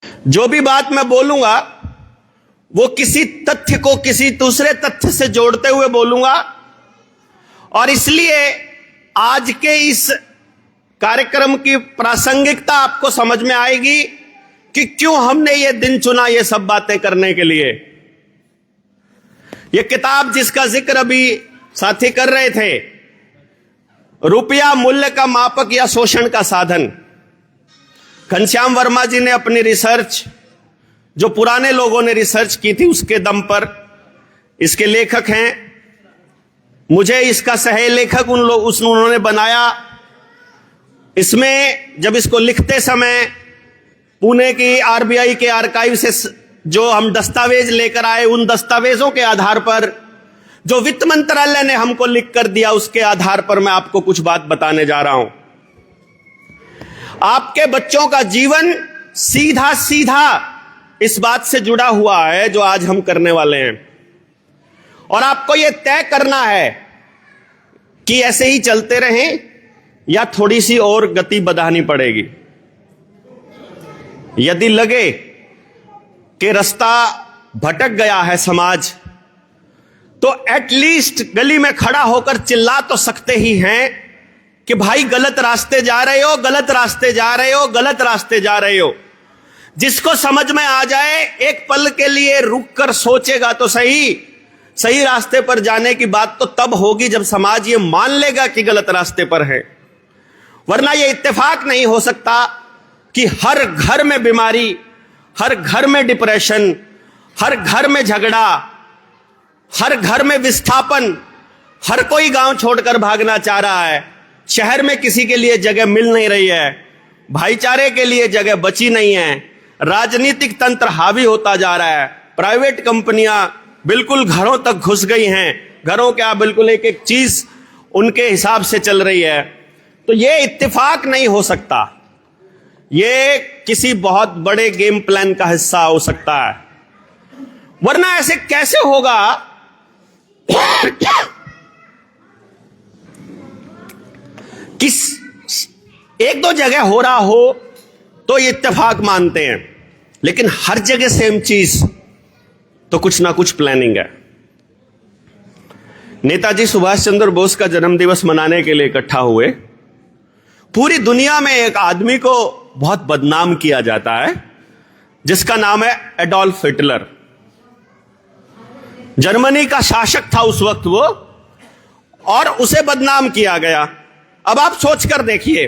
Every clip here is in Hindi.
जो भी बात मैं बोलूंगा वो किसी तथ्य को किसी दूसरे तथ्य से जोड़ते हुए बोलूंगा, और इसलिए आज के इस कार्यक्रम की प्रासंगिकता आपको समझ में आएगी कि क्यों हमने ये दिन चुना ये सब बातें करने के लिए। ये किताब जिसका जिक्र अभी साथी कर रहे थे, रुपया मूल्य का मापक या शोषण का साधन, घनश्याम वर्मा जी ने अपनी रिसर्च, जो पुराने लोगों ने रिसर्च की थी उसके दम पर, इसके लेखक हैं, मुझे इसका सह लेखक उन्होंने बनाया। इसमें जब इसको लिखते समय पुणे की आरबीआई के आर्काइव से जो हम दस्तावेज लेकर आए, उन दस्तावेजों के आधार पर जो वित्त मंत्रालय ने हमको लिख कर दिया, उसके आधार पर मैं आपको कुछ बात बताने जा रहा हूं। आपके बच्चों का जीवन सीधा सीधा इस बात से जुड़ा हुआ है जो आज हम करने वाले हैं, और आपको यह तय करना है कि ऐसे ही चलते रहें या थोड़ी सी और गति बढ़ानी पड़ेगी। यदि लगे कि रास्ता भटक गया है समाज, तो एटलीस्ट गली में खड़ा होकर चिल्ला तो सकते ही हैं कि भाई गलत रास्ते जा रहे हो, गलत रास्ते जा रहे हो, गलत रास्ते जा रहे हो। जिसको समझ में आ जाए एक पल के लिए रुक कर सोचेगा तो सही, सही रास्ते पर जाने की बात तो तब होगी जब समाज ये मान लेगा कि गलत रास्ते पर है। वरना ये इत्तेफाक नहीं हो सकता कि हर घर में बीमारी, हर घर में डिप्रेशन, हर घर में झगड़ा, हर घर में विस्थापन, हर कोई गांव छोड़कर भागना चाह रहा है, शहर में किसी के लिए जगह मिल नहीं रही है, भाईचारे के लिए जगह बची नहीं है, राजनीतिक तंत्र हावी होता जा रहा है, प्राइवेट कंपनियां बिल्कुल घरों तक घुस गई हैं, घरों क्या बिल्कुल एक एक चीज उनके हिसाब से चल रही है। तो ये इत्तेफाक नहीं हो सकता, ये किसी बहुत बड़े गेम प्लान का हिस्सा हो सकता है। वरना ऐसे कैसे होगा किस एक दो जगह हो रहा हो तो ये इत्तेफाक मानते हैं, लेकिन हर जगह सेम चीज तो कुछ ना कुछ प्लानिंग है। नेताजी सुभाष चंद्र बोस का जन्मदिवस मनाने के लिए इकट्ठा हुए। पूरी दुनिया में एक आदमी को बहुत बदनाम किया जाता है जिसका नाम है एडोल्फ हिटलर। जर्मनी का शासक था उस वक्त वो, और उसे बदनाम किया गया। अब आप सोचकर देखिए,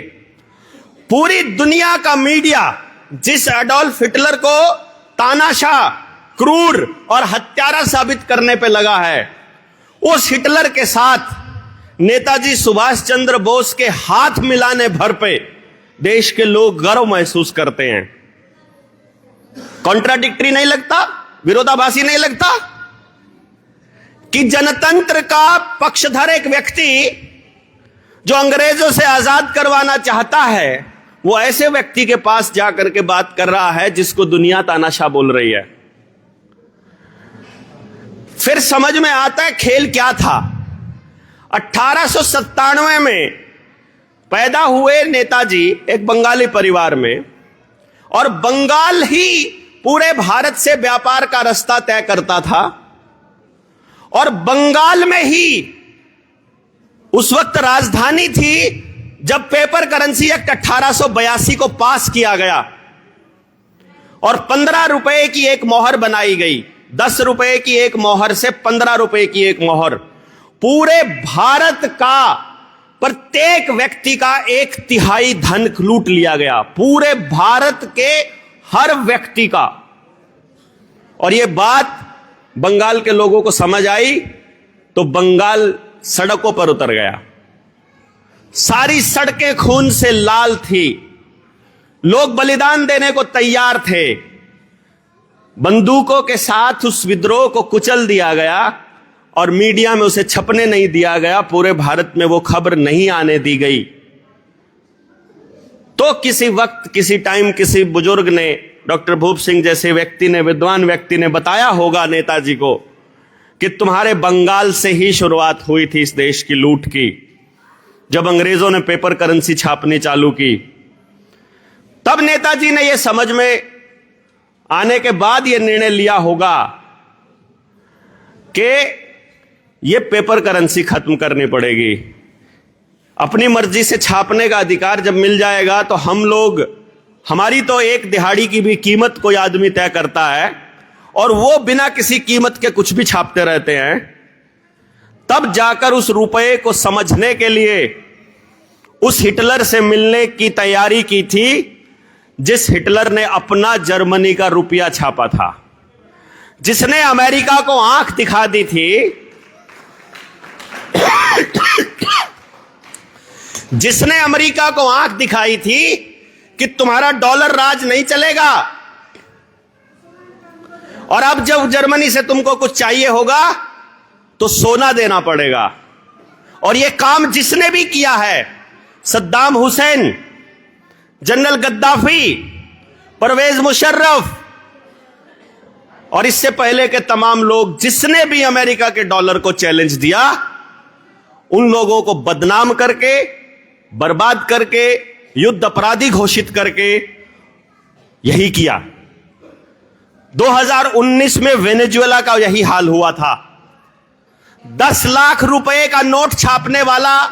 पूरी दुनिया का मीडिया जिस एडोल्फ हिटलर को तानाशाह, क्रूर और हत्यारा साबित करने पे लगा है, उस हिटलर के साथ नेताजी सुभाष चंद्र बोस के हाथ मिलाने भर पे देश के लोग गर्व महसूस करते हैं। कॉन्ट्राडिक्टरी नहीं लगता? विरोधाभासी नहीं लगता कि जनतंत्र का पक्षधर एक व्यक्ति जो अंग्रेजों से आजाद करवाना चाहता है, वो ऐसे व्यक्ति के पास जाकर के बात कर रहा है जिसको दुनिया तानाशाह बोल रही है। फिर समझ में आता है खेल क्या था। 1897 में पैदा हुए नेताजी एक बंगाली परिवार में, और बंगाल ही पूरे भारत से व्यापार का रास्ता तय करता था, और बंगाल में ही उस वक्त राजधानी थी जब पेपर करेंसी एक्ट 1882 को पास किया गया और 15 रुपए की एक मोहर बनाई गई। 10 रुपए की एक मोहर से 15 रुपए की एक मोहर, पूरे भारत का प्रत्येक व्यक्ति का 1/3 धन लूट लिया गया, पूरे भारत के हर व्यक्ति का। और यह बात बंगाल के लोगों को समझ आई तो बंगाल सड़कों पर उतर गया। सारी सड़कें खून से लाल थी, लोग बलिदान देने को तैयार थे। बंदूकों के साथ उस विद्रोह को कुचल दिया गया और मीडिया में उसे छपने नहीं दिया गया, पूरे भारत में वो खबर नहीं आने दी गई। तो किसी वक्त किसी टाइम किसी बुजुर्ग ने, डॉक्टर भूप सिंह जैसे व्यक्ति ने, विद्वान व्यक्ति ने बताया होगा नेताजी को कि तुम्हारे बंगाल से ही शुरुआत हुई थी इस देश की लूट की। जब अंग्रेजों ने पेपर करेंसी छापनी चालू की, तब नेताजी ने यह समझ में आने के बाद यह निर्णय लिया होगा कि यह पेपर करेंसी खत्म करनी पड़ेगी। अपनी मर्जी से छापने का अधिकार जब मिल जाएगा तो हम लोग, हमारी तो एक दिहाड़ी की भी कीमत कोई आदमी तय करता है और वो बिना किसी कीमत के कुछ भी छापते रहते हैं। तब जाकर उस रुपए को समझने के लिए उस हिटलर से मिलने की तैयारी की थी जिस हिटलर ने अपना जर्मनी का रुपया छापा था, जिसने अमेरिका को आंख दिखा दी थी, जिसने अमेरिका को आंख दिखाई थी कि तुम्हारा डॉलर राज नहीं चलेगा और अब जब जर्मनी से तुमको कुछ चाहिए होगा तो सोना देना पड़ेगा। और यह काम जिसने भी किया है, सद्दाम हुसैन, जनरल गद्दाफी, परवेज मुशर्रफ और इससे पहले के तमाम लोग, जिसने भी अमेरिका के डॉलर को चैलेंज दिया, उन लोगों को बदनाम करके, बर्बाद करके, युद्ध अपराधी घोषित करके यही किया। 2019 में वेनेजुएला का यही हाल हुआ था। 10 लाख रुपए का नोट छापने वाला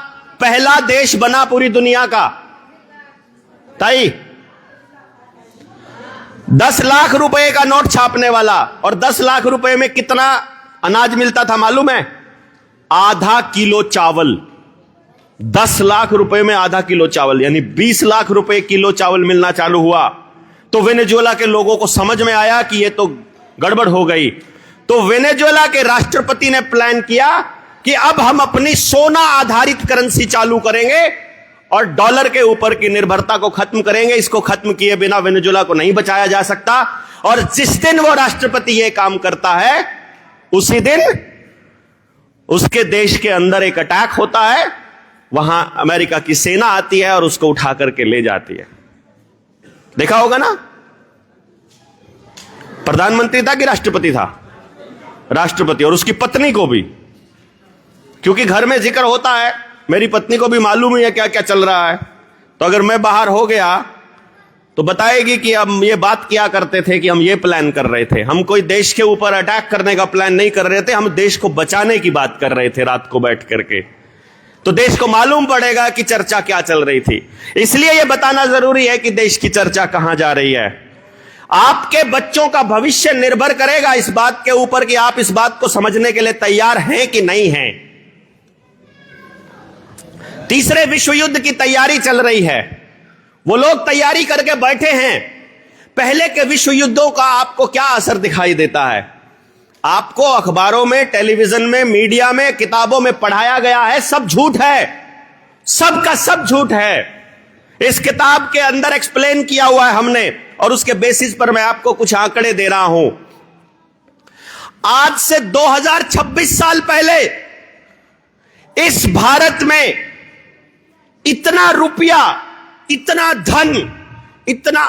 पहला देश बना पूरी दुनिया का। ताई 10 लाख रुपए का नोट छापने वाला, और 10 लाख रुपए में कितना अनाज मिलता था मालूम है? आधा किलो चावल। 10 लाख रुपए में आधा किलो चावल, यानी 20 लाख रुपए किलो चावल मिलना चालू हुआ तो वेनेजुएला के लोगों को समझ में आया कि यह तो गड़बड़ हो गई। तो वेनेजुएला के राष्ट्रपति ने प्लान किया कि अब हम अपनी सोना आधारित करेंसी चालू करेंगे और डॉलर के ऊपर की निर्भरता को खत्म करेंगे। इसको खत्म किए बिना वेनेजुएला को नहीं बचाया जा सकता। और जिस दिन वो राष्ट्रपति यह काम करता है, उसी दिन उसके देश के अंदर एक अटैक होता है, वहां अमेरिका की सेना आती है और उसको उठा करके ले जाती है। देखा होगा ना, प्रधानमंत्री था कि राष्ट्रपति था? राष्ट्रपति, और उसकी पत्नी को भी, क्योंकि घर में जिक्र होता है, मेरी पत्नी को भी मालूम ही है क्या क्या चल रहा है। तो अगर मैं बाहर हो गया तो बताएगी कि हम ये बात किया करते थे कि हम ये प्लान कर रहे थे। हम कोई देश के ऊपर अटैक करने का प्लान नहीं कर रहे थे, हम देश को बचाने की बात कर रहे थे रात को बैठ करके। तो देश को मालूम पड़ेगा कि चर्चा क्या चल रही थी। इसलिए यह बताना जरूरी है कि देश की चर्चा कहां जा रही है। आपके बच्चों का भविष्य निर्भर करेगा इस बात के ऊपर कि आप इस बात को समझने के लिए तैयार हैं कि नहीं हैं। तीसरे विश्व युद्ध की तैयारी चल रही है, वो लोग तैयारी करके बैठे हैं। पहले के विश्व युद्धों का आपको क्या असर दिखाई देता है? आपको अखबारों में, टेलीविजन में, मीडिया में, किताबों में पढ़ाया गया है, सब झूठ है, सब का सब झूठ है। इस किताब के अंदर एक्सप्लेन किया हुआ है हमने, और उसके बेसिस पर मैं आपको कुछ आंकड़े दे रहा हूं। आज से 2026 साल पहले इस भारत में इतना रुपया, इतना धन, इतना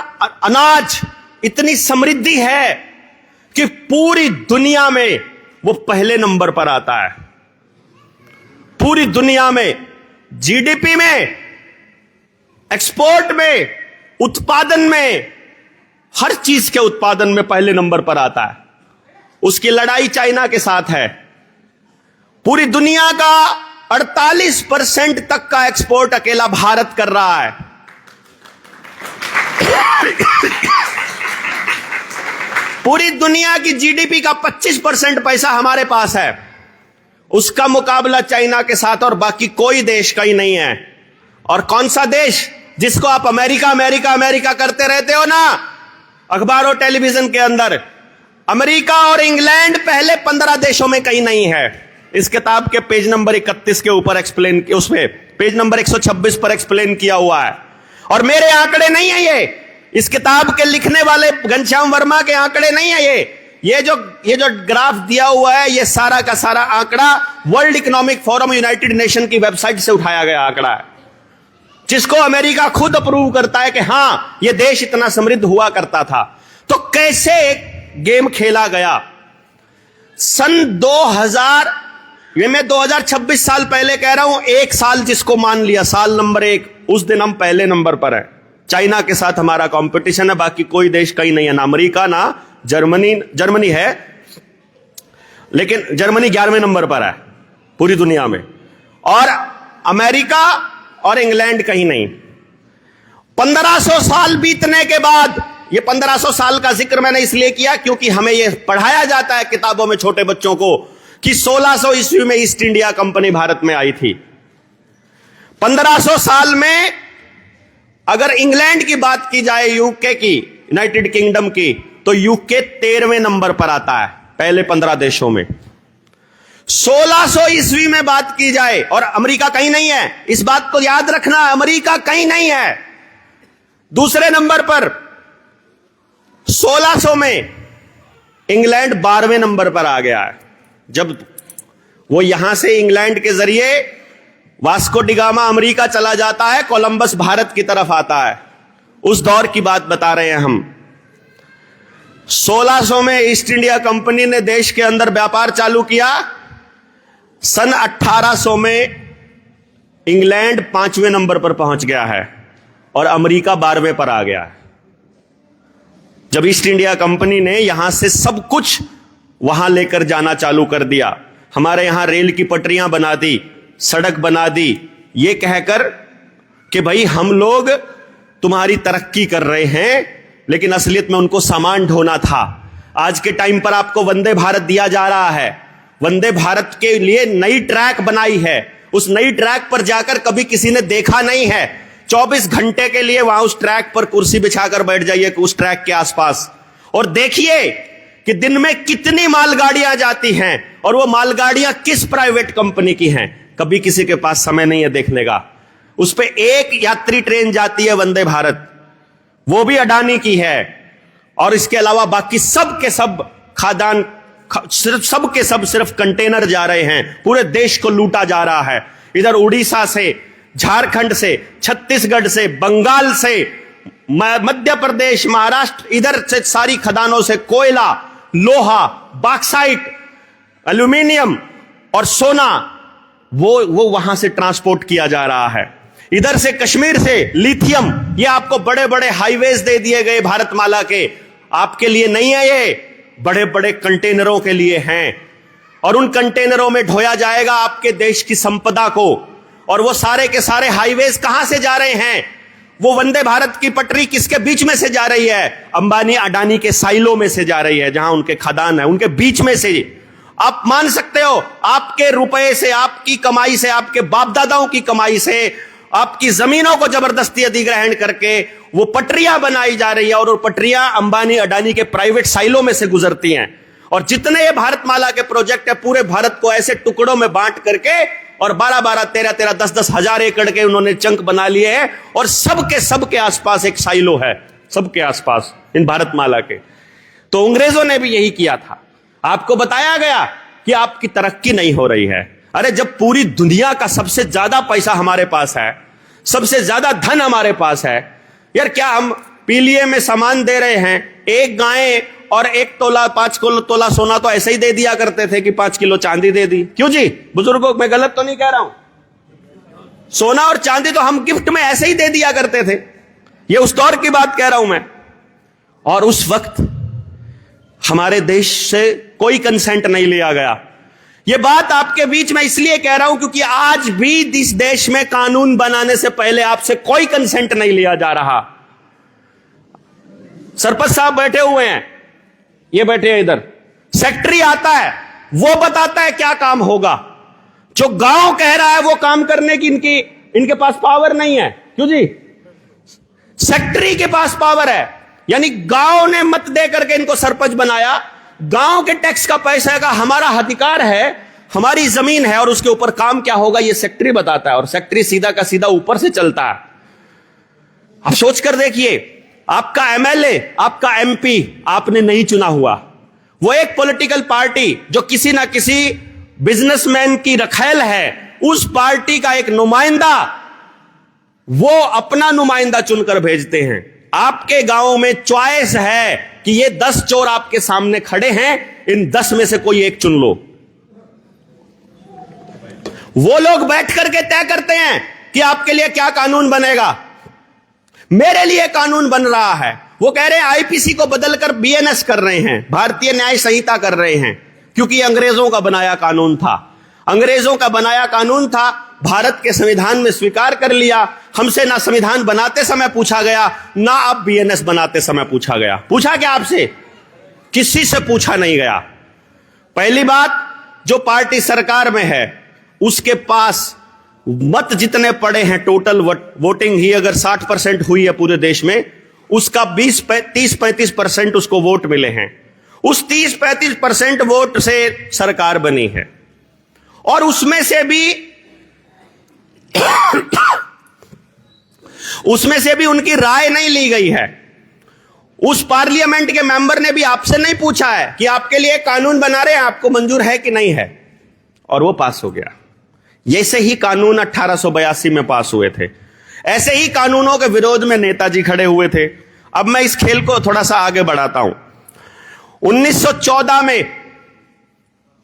अनाज, इतनी समृद्धि है कि पूरी दुनिया में वो पहले नंबर पर आता है। पूरी दुनिया में जीडीपी में, एक्सपोर्ट में, उत्पादन में, हर चीज के उत्पादन में पहले नंबर पर आता है। उसकी लड़ाई चाइना के साथ है। पूरी दुनिया का 48% तक का एक्सपोर्ट अकेला भारत कर रहा है। पूरी दुनिया की जीडीपी का 25% पैसा हमारे पास है। उसका मुकाबला चाइना के साथ और बाकी कोई देश का ही नहीं है। और कौन सा देश जिसको आप अमेरिका अमेरिका अमेरिका करते रहते हो ना, अखबारों टेलीविजन के अंदर, अमेरिका और इंग्लैंड पहले 15 देशों में कहीं नहीं है। इस किताब के पेज नंबर 31 के ऊपर एक्सप्लेन, उसमें पेज नंबर 126 पर एक्सप्लेन किया हुआ है। और मेरे आंकड़े नहीं है ये, इस किताब के लिखने वाले घनश्याम वर्मा के आंकड़े नहीं है ये जो ग्राफ दिया हुआ है, ये सारा का सारा आंकड़ा world economic forum, United nation की वेबसाइट से उठाया गया आंकड़ा है, जिसको अमेरिका खुद अप्रूव करता है कि हां, ये देश इतना समृद्ध हुआ करता था। तो कैसे एक गेम खेला गया? सन 2000, ये मैं 2026 साल पहले कह रहा हूं, एक साल जिसको मान लिया, साल नंबर 1, उस दिन हम पहले नंबर पर हैं। चाइना के साथ हमारा कंपटीशन है, बाकी कोई देश कहीं नहीं है, ना अमेरिका ना जर्मनी है, लेकिन जर्मनी 11वें नंबर पर है पूरी दुनिया में, और अमेरिका और इंग्लैंड कहीं नहीं। 1500 साल बीतने के बाद, ये 1500 साल का जिक्र मैंने इसलिए किया क्योंकि हमें यह पढ़ाया जाता है किताबों में छोटे बच्चों को कि 1600 ईस्वी में ईस्ट इंडिया कंपनी भारत में आई थी। 1500 साल में अगर इंग्लैंड की बात की जाए, यूके की, यूनाइटेड किंगडम की, तो यूके 13वें नंबर पर आता है पहले 15 देशों में। 1600 ईस्वी में बात की जाए और अमेरिका कहीं नहीं है, इस बात को याद रखना, अमेरिका कहीं नहीं है, दूसरे नंबर पर। 1600 में इंग्लैंड 12वें नंबर पर आ गया है, जब वो यहां से इंग्लैंड के जरिए वास्को डिगामा अमेरिका चला जाता है, कोलंबस भारत की तरफ आता है, उस दौर की बात बता रहे हैं हम। 1600 में ईस्ट इंडिया कंपनी ने देश के अंदर व्यापार चालू किया। सन 1800 में इंग्लैंड 5वें नंबर पर पहुंच गया है और अमेरिका 12वें पर आ गया है। जब ईस्ट इंडिया कंपनी ने यहां से सब कुछ वहां लेकर जाना चालू कर दिया, हमारे यहां रेल की पटरियां बना दी, सड़क बना दी, ये कहकर कि भाई हम लोग तुम्हारी तरक्की कर रहे हैं, लेकिन असलियत में उनको सामान ढोना था। आज के टाइम पर आपको वंदे भारत दिया जा रहा है, वंदे भारत के लिए नई ट्रैक बनाई है, उस नई ट्रैक पर जाकर कभी किसी ने देखा नहीं है। 24 घंटे के लिए वहां उस ट्रैक पर कुर्सी बिछाकर बैठ जाइए उस ट्रैक के आसपास और देखिए कि दिन में कितनी मालगाड़ियां जाती हैं और वो मालगाड़ियां किस प्राइवेट कंपनी की हैं। कभी किसी के पास समय नहीं है देखने का। उस पे एक यात्री ट्रेन जाती है वंदे भारत, वो भी अडानी की है, और इसके अलावा बाकी सब के सब खादान, सिर्फ कंटेनर जा रहे हैं, पूरे देश को लूटा जा रहा है। इधर उड़ीसा से, झारखंड से, छत्तीसगढ़ से, बंगाल से, मध्य प्रदेश, महाराष्ट्र, इधर से सारी खदानों से कोयला, लोहा, बॉक्साइट, एल्यूमिनियम और सोना वो वहां से ट्रांसपोर्ट किया जा रहा है। इधर से कश्मीर से लिथियम, ये आपको बड़े बड़े हाईवेज दे दिए गए भारतमाला के, आपके लिए नहीं है, ये बड़े बड़े कंटेनरों के लिए हैं, और उन कंटेनरों में ढोया जाएगा आपके देश की संपदा को। और वो सारे के सारे हाईवेज कहां से जा रहे हैं? वो वंदे भारत की पटरी किसके बीच में से जा रही है? अंबानी अडानी के साइलों में से जा रही है, जहां उनके खदान है, उनके बीच में से। आप मान सकते हो, आपके रुपए से, आपकी कमाई से, आपके बाप दादाओं की कमाई से आपकी जमीनों को जबरदस्ती अधिग्रहण करके वो पटरियां बनाई जा रही है, और वो पटरियां अंबानी अडानी के प्राइवेट साइलों में से गुजरती हैं। और जितने ये भारतमाला के प्रोजेक्ट है, पूरे भारत को ऐसे टुकड़ों में बांट करके और 12-12, 13-13, 10-10 हजार एकड़ के उन्होंने चंक बना लिए हैं, और सबके आसपास एक साइलो है, सबके आसपास इन भारतमाला के। तो अंग्रेजों ने भी यही किया था। आपको बताया गया कि आपकी तरक्की नहीं हो रही है। अरे जब पूरी दुनिया का सबसे ज्यादा पैसा हमारे पास है, सबसे ज्यादा धन हमारे पास है, यार क्या हम पीलिए में सामान दे रहे हैं? एक गाय और 1 तोला 5 तोला सोना तो ऐसे ही दे दिया करते थे कि 5 किलो चांदी दे दी। क्यों जी बुजुर्गों, मैं गलत तो नहीं कह रहा हूं? सोना और चांदी तो हम गिफ्ट में ऐसे ही दे दिया करते थे। ये उस दौर की बात कह रहा हूं मैं। और उस वक्त हमारे देश से कोई कंसेंट नहीं लिया गया। यह बात आपके बीच में इसलिए कह रहा हूं क्योंकि आज भी इस देश में कानून बनाने से पहले आपसे कोई कंसेंट नहीं लिया जा रहा। सरपंच साहब बैठे हुए हैं, ये बैठे हैं इधर, सेक्रेटरी आता है, वो बताता है क्या काम होगा। जो गांव कह रहा है वो काम करने की इनके पास पावर नहीं है। क्यों जी? सेक्रेटरी के पास पावर है, यानी गांव ने मत दे करके इनको सरपंच बनाया। गांव के टैक्स का पैसा का हमारा अधिकार है, हमारी जमीन है, और उसके ऊपर काम क्या होगा ये सेक्रेटरी बताता है, और सेक्रेटरी सीधा का सीधा ऊपर से चलता है। आप सोच कर देखिए, आपका एमएलए, आपका एमपी आपने नहीं चुना हुआ, वो एक पॉलिटिकल पार्टी जो किसी ना किसी बिजनेसमैन की रखेल है, उस पार्टी का एक नुमाइंदा, वो अपना नुमाइंदा चुनकर भेजते हैं। आपके गांव में चॉइस है कि ये 10 चोर आपके सामने खड़े हैं, इन 10 में से कोई एक चुन लो। वो लोग बैठ करके तय करते हैं कि आपके लिए क्या कानून बनेगा। मेरे लिए कानून बन रहा है। वो कह रहे हैं आईपीसी को बदलकर बीएनएस कर रहे हैं, भारतीय न्याय संहिता कर रहे हैं, क्योंकि अंग्रेजों का बनाया कानून था। अंग्रेजों का बनाया कानून था, भारत के संविधान में स्वीकार कर लिया। हमसे ना संविधान बनाते समय पूछा गया, ना अब बीएनएस बनाते समय पूछा गया। पूछा क्या आपसे? किसी से पूछा नहीं गया। पहली बात, जो पार्टी सरकार में है उसके पास मत जितने पड़े हैं, टोटल वोटिंग ही अगर 60% हुई है पूरे देश में, उसका 30-35% उसको वोट मिले हैं। उस 30-35% वोट से सरकार बनी है, और उसमें से भी उनकी राय नहीं ली गई है। उस पार्लियामेंट के मेंबर ने भी आपसे नहीं पूछा है कि आपके लिए कानून बना रहे हैं, आपको मंजूर है कि नहीं है, और वो पास हो गया। जैसे ही कानून 1882 में पास हुए थे, ऐसे ही कानूनों के विरोध में नेताजी खड़े हुए थे। अब मैं इस खेल को थोड़ा सा आगे बढ़ाता हूं। 1914 में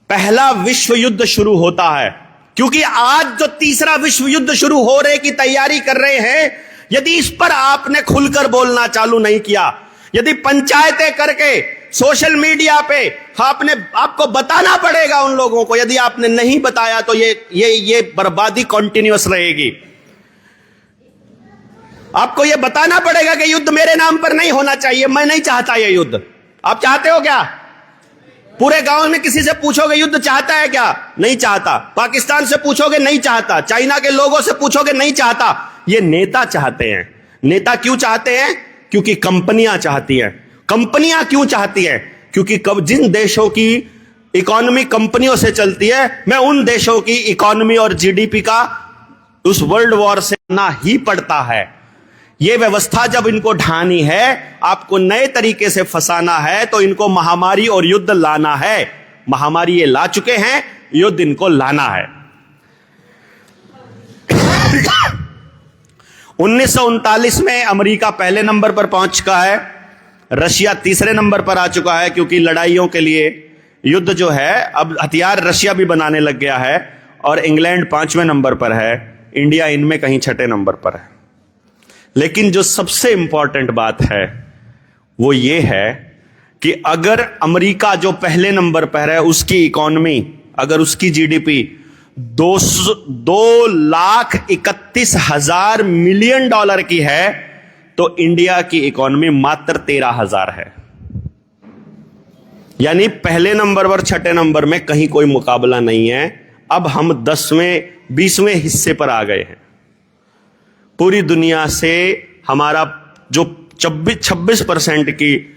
पहला विश्व युद्ध शुरू होता है, क्योंकि आज जो तीसरा विश्व युद्ध शुरू हो रहे की तैयारी कर रहे हैं, यदि इस पर आपने खुलकर बोलना चालू नहीं किया, यदि पंचायतें करके सोशल मीडिया पे आपको बताना पड़ेगा उन लोगों को, यदि आपने नहीं बताया तो ये बर्बादी कंटिन्यूअस रहेगी। आपको ये बताना पड़ेगा कि युद्ध मेरे नाम पर नहीं होना चाहिए, मैं नहीं चाहता ये युद्ध। आप चाहते हो क्या? पूरे गांव में किसी से पूछोगे युद्ध चाहता है क्या? नहीं चाहता। पाकिस्तान से पूछोगे, नहीं चाहता। चाइना के लोगों से पूछोगे, नहीं चाहता। ये नेता चाहते हैं। नेता क्यों चाहते हैं? क्योंकि कंपनियां चाहती हैं। कंपनियां क्यों चाहती हैं? क्योंकि जिन देशों की इकोनॉमी कंपनियों से चलती है, मैं उन देशों की इकोनॉमी और जीडीपी का उस वर्ल्ड वॉर से ना ही पड़ता है। यह व्यवस्था जब इनको ढानी है, आपको नए तरीके से फंसाना है, तो इनको महामारी और युद्ध लाना है। महामारी ये ला चुके हैं, युद्ध इनको लाना है। 1939 में अमेरिका पहले नंबर पर पहुंच चुका है, रशिया तीसरे नंबर पर आ चुका है, क्योंकि लड़ाइयों के लिए युद्ध जो है अब हथियार रशिया भी बनाने लग गया है, और इंग्लैंड 5वें नंबर पर है, इंडिया इनमें कहीं 6ठे नंबर पर है। लेकिन जो सबसे इंपॉर्टेंट बात है वो ये है कि अगर अमेरिका जो पहले नंबर पर है, उसकी इकोनॉमी, अगर उसकी जीडीपी 2,31,000 मिलियन डॉलर की है, तो इंडिया की इकोनॉमी मात्र 13,000 है। यानी पहले नंबर पर 6ठे नंबर में कहीं कोई मुकाबला नहीं है। अब हम 10वें 20वें हिस्से पर आ गए हैं। पूरी दुनिया से हमारा जो 26% की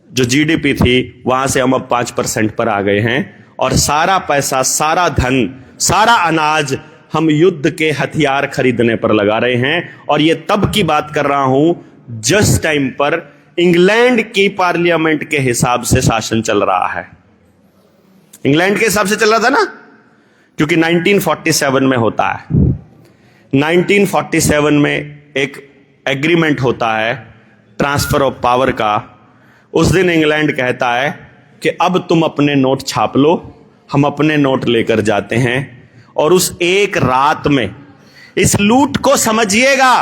जो जीडीपी थी, वहां से हम अब 5% पर आ गए हैं, और सारा पैसा, सारा धन, सारा अनाज हम युद्ध के हथियार खरीदने पर लगा रहे हैं। और ये तब की बात कर रहा हूं जिस टाइम पर इंग्लैंड की पार्लियामेंट के हिसाब से शासन चल रहा है। इंग्लैंड के हिसाब से चल रहा था ना, क्योंकि 1947 में होता है। 1947 में एक एग्रीमेंट होता है ट्रांसफर ऑफ पावर का। उस दिन इंग्लैंड कहता है कि अब तुम अपने नोट छाप लो, हम अपने नोट लेकर जाते हैं। और उस एक रात में इस लूट को समझिएगा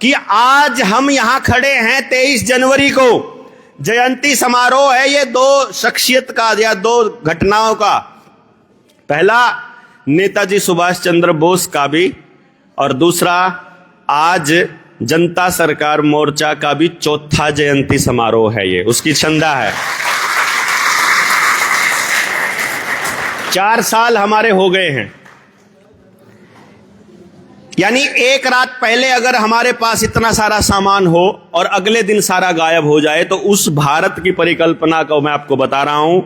कि आज हम यहां खड़े हैं 23 जनवरी को, जयंती समारोह है ये दो शख्सियत का या दो घटनाओं का। पहला नेताजी सुभाष चंद्र बोस का भी, और दूसरा आज जनता सरकार मोर्चा का भी चौथा जयंती समारोह है। ये उसकी छंदा है। 4 साल हमारे हो गए हैं। यानी एक रात पहले अगर हमारे पास इतना सारा सामान हो और अगले दिन सारा गायब हो जाए, तो उस भारत की परिकल्पना को मैं आपको बता रहा हूं।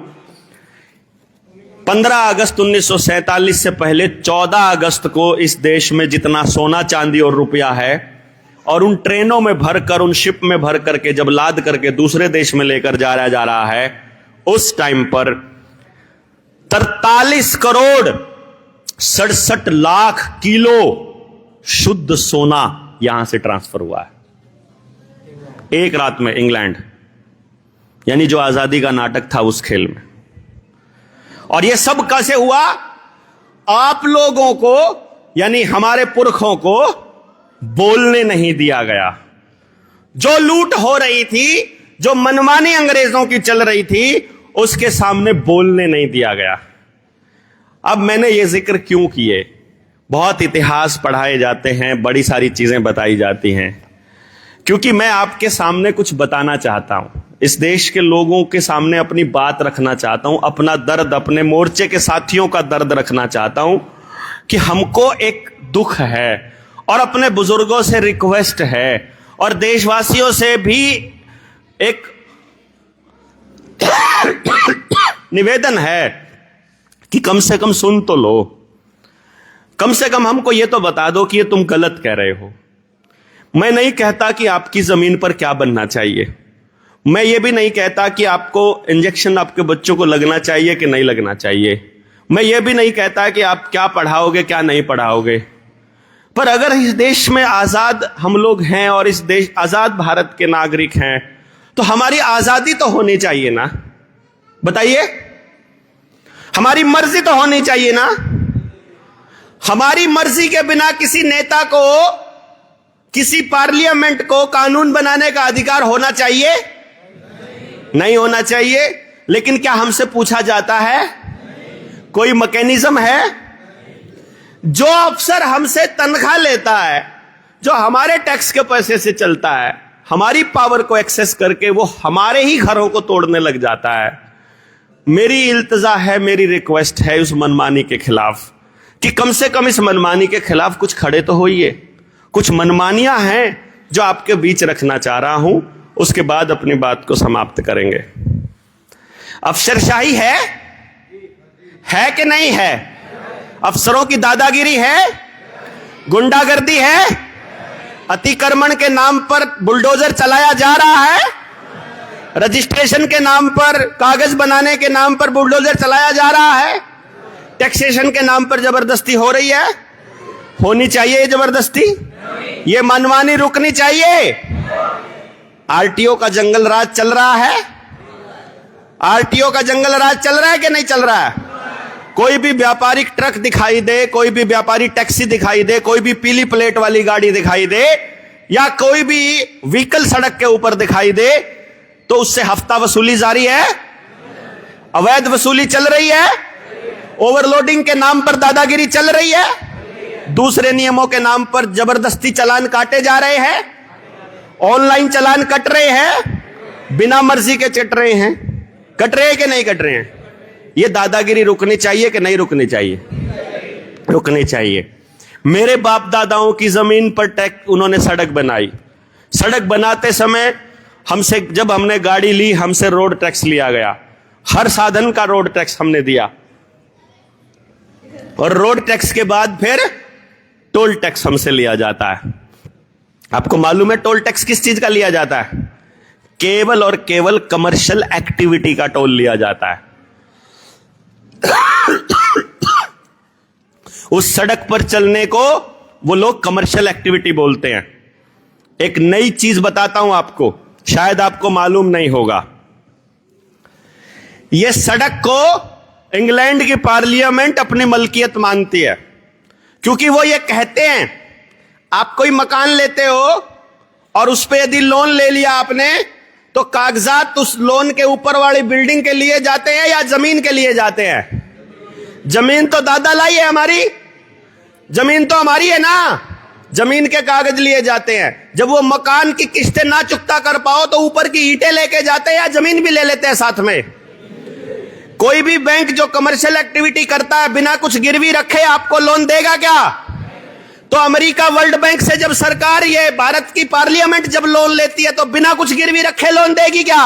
15 अगस्त 1947 से पहले 14 अगस्त को इस देश में जितना सोना, चांदी और रुपया है, और उन ट्रेनों में भरकर, उन शिप में भर करके जब लाद करके दूसरे देश में लेकर जाया जा रहा है, उस टाइम पर 43 करोड़ 67 लाख किलो शुद्ध सोना यहां से ट्रांसफर हुआ है एक रात में। इंग्लैंड, यानी जो आजादी का नाटक था उस खेल में। और यह सब कैसे हुआ? आप लोगों को, यानी हमारे पुरखों को बोलने नहीं दिया गया। जो लूट हो रही थी, जो मनमानी अंग्रेजों की चल रही थी, उसके सामने बोलने नहीं दिया गया। अब मैंने ये जिक्र क्यों किए? बहुत इतिहास पढ़ाए जाते हैं, बड़ी सारी चीजें बताई जाती हैं, क्योंकि मैं आपके सामने कुछ बताना चाहता हूं, इस देश के लोगों के सामने अपनी बात रखना चाहता हूं, अपना दर्द, अपने मोर्चे के साथियों का दर्द रखना चाहता हूं कि हमको एक दुख है और अपने बुजुर्गों से रिक्वेस्ट है और देशवासियों से भी एक निवेदन है कि कम से कम सुन तो लो, कम से कम हमको यह तो बता दो कि ये तुम गलत कह रहे हो। मैं नहीं कहता कि आपकी जमीन पर क्या बनना चाहिए, मैं ये भी नहीं कहता कि आपको इंजेक्शन आपके बच्चों को लगना चाहिए कि नहीं लगना चाहिए, मैं ये भी नहीं कहता कि आप क्या पढ़ाओगे क्या नहीं पढ़ाओगे, पर अगर इस देश में आजाद हम लोग हैं और इस देश आजाद भारत के नागरिक हैं तो हमारी आजादी तो होनी चाहिए ना। बताइए, हमारी मर्जी तो होनी चाहिए ना। हमारी मर्जी के बिना किसी नेता को, किसी पार्लियामेंट को कानून बनाने का अधिकार होना चाहिए? नहीं होना चाहिए। लेकिन क्या हमसे पूछा जाता है? कोई मैकेनिज्म है? जो अफसर हमसे तनख्वाह लेता है, जो हमारे टैक्स के पैसे से चलता है, हमारी पावर को एक्सेस करके वो हमारे ही घरों को तोड़ने लग जाता है। मेरी इल्तजा है, मेरी रिक्वेस्ट है उस मनमानी के खिलाफ कि कम से कम इस मनमानी के खिलाफ कुछ खड़े तो होइए। कुछ मनमानियां हैं जो आपके बीच रखना चाह रहा हूं, उसके बाद अपनी बात को समाप्त करेंगे। अफसरशाही है कि नहीं है? अफसरों की दादागिरी है, गुंडागर्दी है, अतिक्रमण के नाम पर बुलडोजर चलाया जा रहा है, रजिस्ट्रेशन के नाम पर, कागज बनाने के नाम पर बुलडोजर चलाया जा रहा है, टैक्सेशन के नाम पर जबरदस्ती हो रही है। होनी चाहिए ये जबरदस्ती, ये मनमानी रुकनी चाहिए। आरटीओ का जंगल राज चल रहा है, आरटीओ का जंगल राज चल रहा है कि नहीं चल रहा है? कोई भी व्यापारिक ट्रक दिखाई दे, कोई भी व्यापारी टैक्सी दिखाई दे, कोई भी पीली प्लेट वाली गाड़ी दिखाई दे, या कोई भी व्हीकल सड़क के ऊपर दिखाई दे, तो उससे हफ्ता वसूली जारी है, अवैध वसूली चल रही है, ओवरलोडिंग के नाम पर दादागिरी चल रही है, दूसरे नियमों के नाम पर जबरदस्ती चालान काटे जा रहे हैं, ऑनलाइन चालान कट रहे हैं, बिना मर्जी के कट रहे हैं कि नहीं कट रहे हैं? ये दादागिरी रुकनी चाहिए कि नहीं रुकनी चाहिए? रुकनी चाहिए। मेरे बाप दादाओं की जमीन पर उन्होंने सड़क बनाई। सड़क बनाते समय हमसे, जब हमने गाड़ी ली, हमसे रोड टैक्स लिया गया, हर साधन का रोड टैक्स हमने दिया, और रोड टैक्स के बाद फिर टोल टैक्स हमसे लिया जाता है। आपको मालूम है टोल टैक्स किस चीज का लिया जाता है? केवल और केवल कमर्शियल एक्टिविटी का टोल लिया जाता है। उस सड़क पर चलने को वो लोग कमर्शियल एक्टिविटी बोलते हैं। एक नई चीज बताता हूं आपको, शायद आपको मालूम नहीं होगा। यह सड़क को इंग्लैंड की पार्लियामेंट अपनी मलकियत मानती है, क्योंकि वो ये कहते हैं, आप कोई मकान लेते हो और उस पर यदि लोन ले लिया आपने, तो कागजात उस लोन के ऊपर वाली बिल्डिंग के लिए जाते हैं या जमीन के लिए जाते हैं? जमीन तो दादा लाई है हमारी, जमीन तो हमारी है ना, जमीन के कागज लिए जाते हैं। जब वो मकान की किस्तें ना चुकता कर पाओ तो ऊपर की ईंटें लेके जाते हैं या जमीन भी ले लेते हैं साथ में। कोई भी बैंक जो कमर्शियल एक्टिविटी करता है बिना कुछ गिरवी रखे आपको लोन देगा क्या? तो अमेरिका वर्ल्ड बैंक से जब सरकार, ये भारत की पार्लियामेंट जब लोन लेती है तो बिना कुछ गिरवी रखे लोन देगी क्या?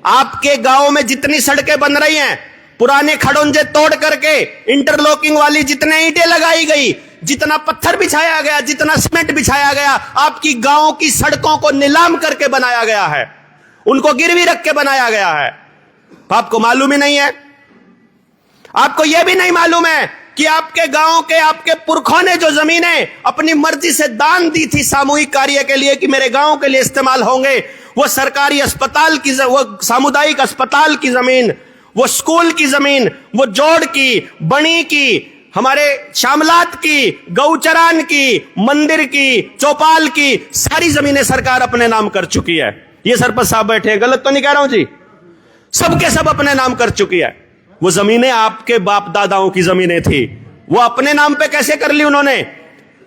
आपके गांव में जितनी सड़कें बन रही हैं, पुराने खड़ोंजे तोड़ करके इंटरलॉकिंग वाली जितने ईंटें लगाई गई, जितना पत्थर बिछाया गया, जितना सीमेंट बिछाया गया, आपकी गांव की सड़कों को नीलाम करके बनाया गया है, उनको गिरवी रख के बनाया गया है। आपको मालूम ही नहीं है। आपको यह भी नहीं मालूम है कि आपके गांव के, आपके पुरखों ने जो जमीनें अपनी मर्जी से दान दी थी सामूहिक कार्य के लिए कि मेरे गांव के लिए इस्तेमाल होंगे, वो सरकारी अस्पताल की, वो सामुदायिक अस्पताल की जमीन, वो स्कूल की जमीन, वो जोड़ की, बणी की, हमारे शामलात की, गौचरान की, मंदिर की, चौपाल की सारी जमीनें सरकार अपने नाम कर चुकी है। ये सरपंच साहब बैठे हैं, गलत तो नहीं कह रहा हूं जी? सबके सब अपने नाम कर चुकी है। वो जमीनें आपके बाप दादाओं की जमीनें थी, वो अपने नाम पे कैसे कर ली उन्होंने?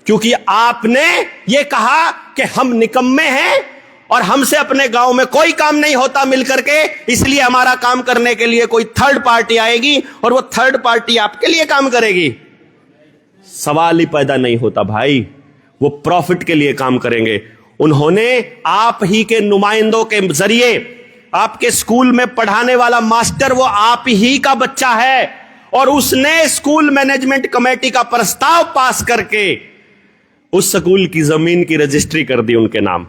क्योंकि आपने ये कहा कि हम निकम्मे हैं और हमसे अपने गांव में कोई काम नहीं होता मिलकर के, इसलिए हमारा काम करने के लिए कोई थर्ड पार्टी आएगी और वो थर्ड पार्टी आपके लिए काम करेगी। सवाल ही पैदा नहीं होता भाई, वो प्रॉफिट के लिए काम करेंगे। उन्होंने आप ही के नुमाइंदों के जरिए, आपके स्कूल में पढ़ाने वाला मास्टर वो आप ही का बच्चा है और उसने स्कूल मैनेजमेंट कमेटी का प्रस्ताव पास करके उस स्कूल की जमीन की रजिस्ट्री कर दी उनके नाम।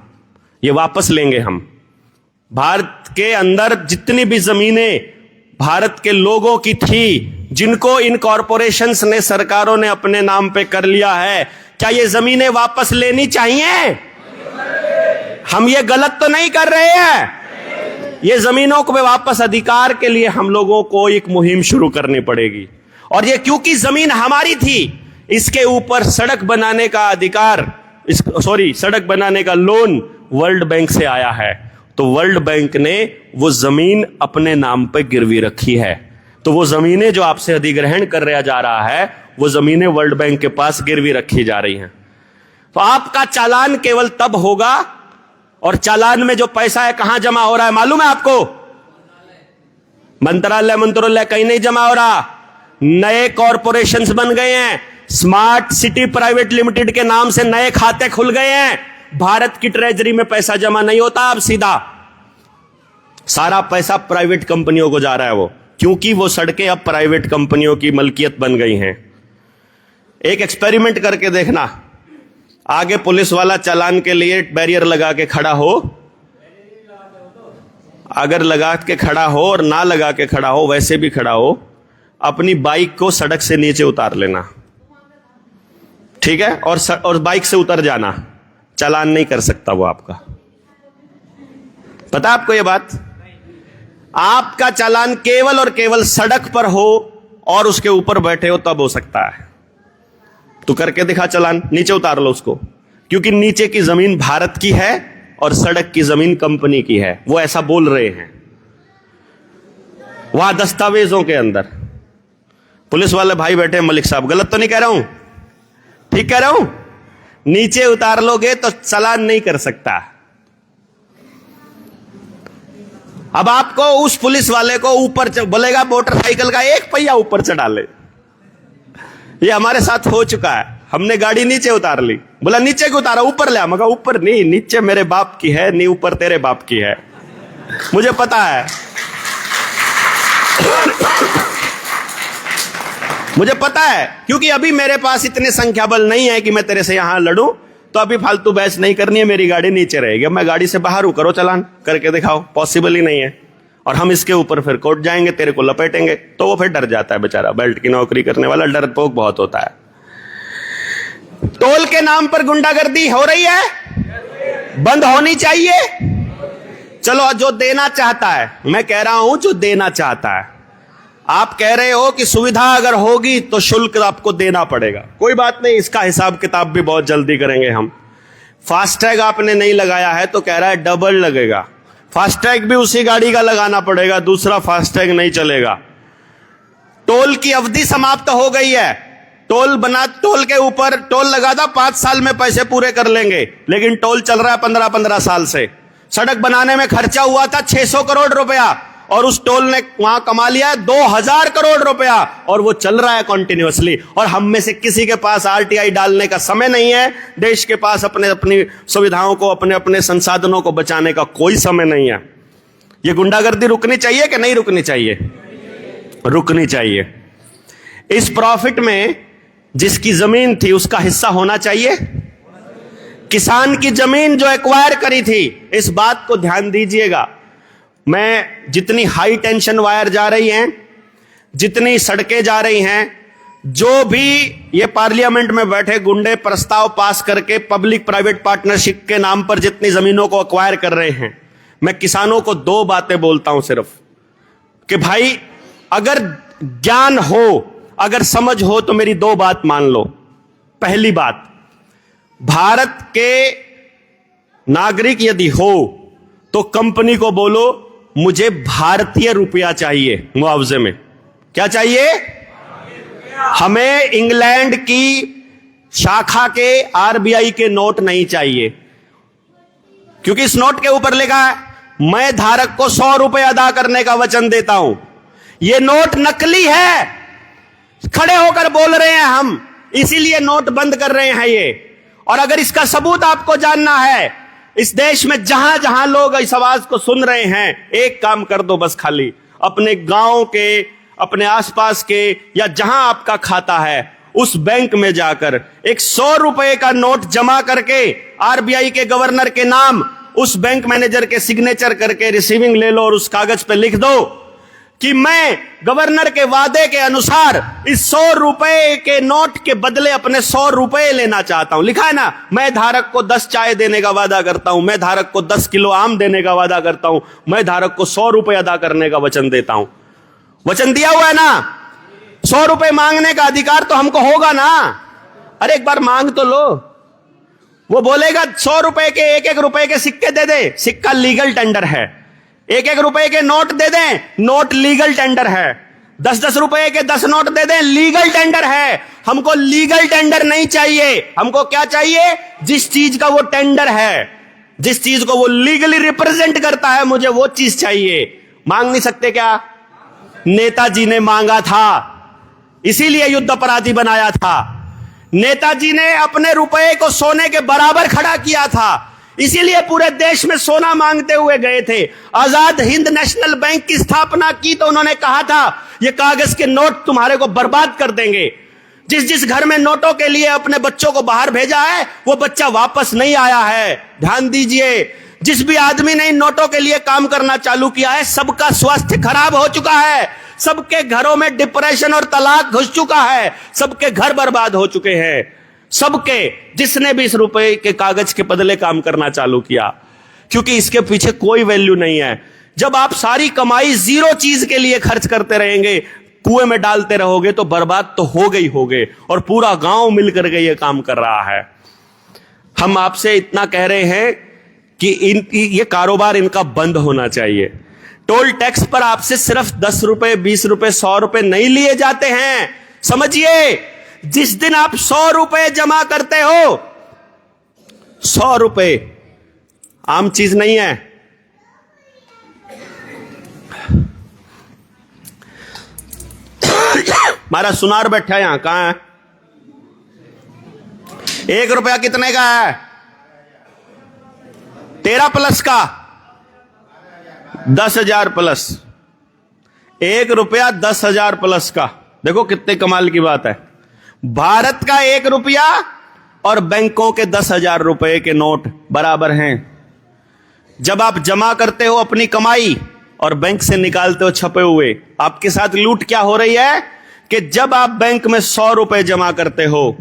ये वापस लेंगे हम। भारत के अंदर जितनी भी जमीनें भारत के लोगों की थी, जिनको इन कॉरपोरेशंस ने, सरकारों ने अपने नाम पे कर लिया है, क्या ये जमीनें वापस लेनी चाहिए? हम ये गलत तो नहीं कर रहे हैं। ये जमीनों को वापस अधिकार के लिए हम लोगों को एक मुहिम शुरू करनी पड़ेगी। और ये क्योंकि जमीन हमारी थी, इसके ऊपर सड़क बनाने का अधिकार, सड़क बनाने का लोन वर्ल्ड बैंक से आया है, तो वर्ल्ड बैंक ने वो जमीन अपने नाम पे गिरवी रखी है। तो वो जमीनें जो आपसे अधिग्रहण कर रहा जा रहा है, वो जमीनें वर्ल्ड बैंक के पास गिरवी रखी जा रही हैं। तो आपका चालान केवल तब होगा, और चालान में जो पैसा है कहां जमा हो रहा है मालूम है आपको? मंत्रालय कहीं नहीं जमा हो रहा। नए कॉरपोरेशंस बन गए हैं, स्मार्ट सिटी प्राइवेट लिमिटेड के नाम से नए खाते खुल गए हैं। भारत की ट्रेजरी में पैसा जमा नहीं होता, अब सीधा सारा पैसा प्राइवेट कंपनियों को जा रहा है वो, क्योंकि वो सड़कें अब प्राइवेट कंपनियों की मलकियत बन गई हैं। एक एक्सपेरिमेंट करके देखना, आगे पुलिस वाला चालान के लिए बैरियर लगा के खड़ा हो, अगर लगा के खड़ा हो और ना लगा के खड़ा हो, वैसे भी खड़ा हो, अपनी बाइक को सड़क से नीचे उतार लेना, ठीक है? और बाइक से उतर जाना, चालान नहीं कर सकता वो आपका। पता आपको ये बात? आपका चालान केवल और केवल सड़क पर हो और उसके ऊपर बैठे हो तब हो सकता है। तो करके दिखा चालान, नीचे उतार लो उसको, क्योंकि नीचे की जमीन भारत की है और सड़क की जमीन कंपनी की है। वो ऐसा बोल रहे हैं वहां दस्तावेजों के अंदर। पुलिस वाले भाई बैठे हैं, मलिक साहब, गलत तो नहीं कह रहा हूं? ठीक कह रहा हूं? नीचे उतार लोगे तो चालान नहीं कर सकता। अब आपको उस पुलिस वाले को ऊपर बोलेगा मोटरसाइकिल का एक पहिया ऊपर चढ़ा ले। ये हमारे साथ हो चुका है। हमने गाड़ी नीचे उतार ली, बोला नीचे क्यों उतारा, ऊपर ले। मगर ऊपर नहीं, नीचे मेरे बाप की है, नहीं ऊपर तेरे बाप की है, मुझे पता है। मुझे पता है, क्योंकि अभी मेरे पास इतने संख्या बल नहीं है कि मैं तेरे से यहां लड़ूं, तो अभी फालतू बहस नहीं करनी है, मेरी गाड़ी नीचे रहेगी। अब मैं गाड़ी से बाहर हूं, करो चालान, करके दिखाओ। पॉसिबल ही नहीं है। और हम इसके ऊपर फिर कोर्ट जाएंगे, तेरे को लपेटेंगे। तो वो फिर डर जाता है बेचारा, बेल्ट की नौकरी करने वाला डरपोक बहुत होता है। टोल के नाम पर गुंडागर्दी हो रही है, बंद होनी चाहिए। चलो, जो देना चाहता है, मैं कह रहा हूं जो देना चाहता है, आप कह रहे हो कि सुविधा अगर होगी तो शुल्क आपको देना पड़ेगा, कोई बात नहीं, इसका हिसाब किताब भी बहुत जल्दी करेंगे हम। फास्टैग आपने नहीं लगाया है तो कह रहा है डबल लगेगा। फास्टैग भी उसी गाड़ी का लगाना पड़ेगा, दूसरा फास्टैग नहीं चलेगा। टोल की अवधि समाप्त हो गई है। टोल के ऊपर टोल लगा था, 5 साल में पैसे पूरे कर लेंगे, लेकिन टोल चल रहा है 15-15 साल से। सड़क बनाने में खर्चा हुआ था 600 करोड़ रुपया और उस टोल ने वहां कमा लिया है 2000 करोड़ रुपया, और वो चल रहा है कंटिन्यूअसली। और हम में से किसी के पास आरटीआई डालने का समय नहीं है। देश के पास अपनी सुविधाओं को, अपने संसाधनों को बचाने का कोई समय नहीं है। ये गुंडागर्दी रुकनी चाहिए कि नहीं रुकनी चाहिए? रुकनी चाहिए। इस प्रॉफिट में जिसकी जमीन थी उसका हिस्सा होना चाहिए। किसान की जमीन जो एक्वायर करी थी, इस बात को ध्यान दीजिएगा। मैं जितनी हाई टेंशन वायर जा रही हैं, जितनी सड़कें जा रही हैं, जो भी ये पार्लियामेंट में बैठे गुंडे प्रस्ताव पास करके पब्लिक प्राइवेट पार्टनरशिप के नाम पर जितनी जमीनों को एक्वायर कर रहे हैं, मैं किसानों को 2 बातें बोलता हूं सिर्फ, कि भाई अगर ज्ञान हो, अगर समझ हो तो मेरी दो बात मान लो। पहली बात, भारत के नागरिक यदि हो तो कंपनी को बोलो मुझे भारतीय रुपया चाहिए मुआवजे में। क्या चाहिए? हमें इंग्लैंड की शाखा के आरबीआई के नोट नहीं चाहिए, क्योंकि इस नोट के ऊपर लिखा है मैं धारक को 100 रुपए अदा करने का वचन देता हूं। यह नोट नकली है, खड़े होकर बोल रहे हैं हम, इसीलिए नोट बंद कर रहे हैं ये। और अगर इसका सबूत आपको जानना है, इस देश में जहां जहां लोग इस आवाज को सुन रहे हैं, एक काम कर दो बस, खाली अपने गांव के, अपने आसपास के, या जहां आपका खाता है उस बैंक में जाकर एक 100 रुपए का नोट जमा करके आरबीआई के गवर्नर के नाम उस बैंक मैनेजर के सिग्नेचर करके रिसीविंग ले लो और उस कागज पे लिख दो कि मैं गवर्नर के वादे के अनुसार इस 100 रुपए के नोट के बदले अपने 100 रुपए लेना चाहता हूं। लिखा है ना, मैं धारक को 10 चाय देने का वादा करता हूं, मैं धारक को 10 किलो आम देने का वादा करता हूं, मैं धारक को 100 रुपए अदा करने का वचन देता हूं। वचन दिया हुआ है ना। 100 रुपए मांगने का अधिकार तो हमको होगा ना। अरे एक बार मांग तो लो। वो बोलेगा 100 रुपए के 1-1 रुपए के सिक्के दे दे, सिक्का लीगल टेंडर है। 1-1 रुपए के नोट दे दें, नोट लीगल टेंडर है। 10-10 रुपए के 10 नोट दे दें, लीगल टेंडर है। हमको लीगल टेंडर नहीं चाहिए। हमको क्या चाहिए? जिस चीज का वो टेंडर है, जिस चीज को वो लीगली रिप्रेजेंट करता है, मुझे वो चीज चाहिए। मांग नहीं सकते क्या? नेताजी ने मांगा था, इसीलिए युद्ध अपराधी बनाया था। नेताजी ने अपने रुपए को सोने के बराबर खड़ा किया था, इसीलिए पूरे देश में सोना मांगते हुए गए थे। आजाद हिंद नेशनल बैंक की स्थापना की तो उन्होंने कहा था ये कागज के नोट तुम्हारे को बर्बाद कर देंगे। जिस जिस घर में नोटों के लिए अपने बच्चों को बाहर भेजा है, वो बच्चा वापस नहीं आया है। ध्यान दीजिए, जिस भी आदमी ने इन नोटों के लिए काम करना चालू किया है, सबका स्वास्थ्य खराब हो चुका है, सबके घरों में डिप्रेशन और तलाक घुस चुका है, सबके घर बर्बाद हो चुके हैं। सबके, जिसने भी इस रुपए के कागज के बदले काम करना चालू किया, क्योंकि इसके पीछे कोई वैल्यू नहीं है। जब आप सारी कमाई जीरो चीज के लिए खर्च करते रहेंगे, कुएं में डालते रहोगे, तो बर्बाद तो हो गई होगे। और पूरा गांव मिलकर के ये काम कर रहा है। हम आपसे इतना कह रहे हैं कि ये कारोबार इनका बंद होना चाहिए। टोल टैक्स पर आपसे सिर्फ 10 रुपए, 20 रुपए, 100 रुपए नहीं लिए जाते हैं। समझिए, जिस दिन आप 100 रुपए जमा करते हो, 100 रुपए आम चीज नहीं है। हमारा सुनार बैठा है यहां, कहां है? 1 रुपया कितने का है? 13 प्लस का 10,000 प्लस। 1 रुपया 10,000 प्लस का। देखो कितने कमाल की बात है। भारत का 1 रुपया और बैंकों के 10,000 रुपए के नोट बराबर हैं। जब आप जमा करते हो अपनी कमाई और बैंक से निकालते हो छपे हुए, आपके साथ लूट क्या हो रही है कि जब आप बैंक में 100 रुपए जमा करते हो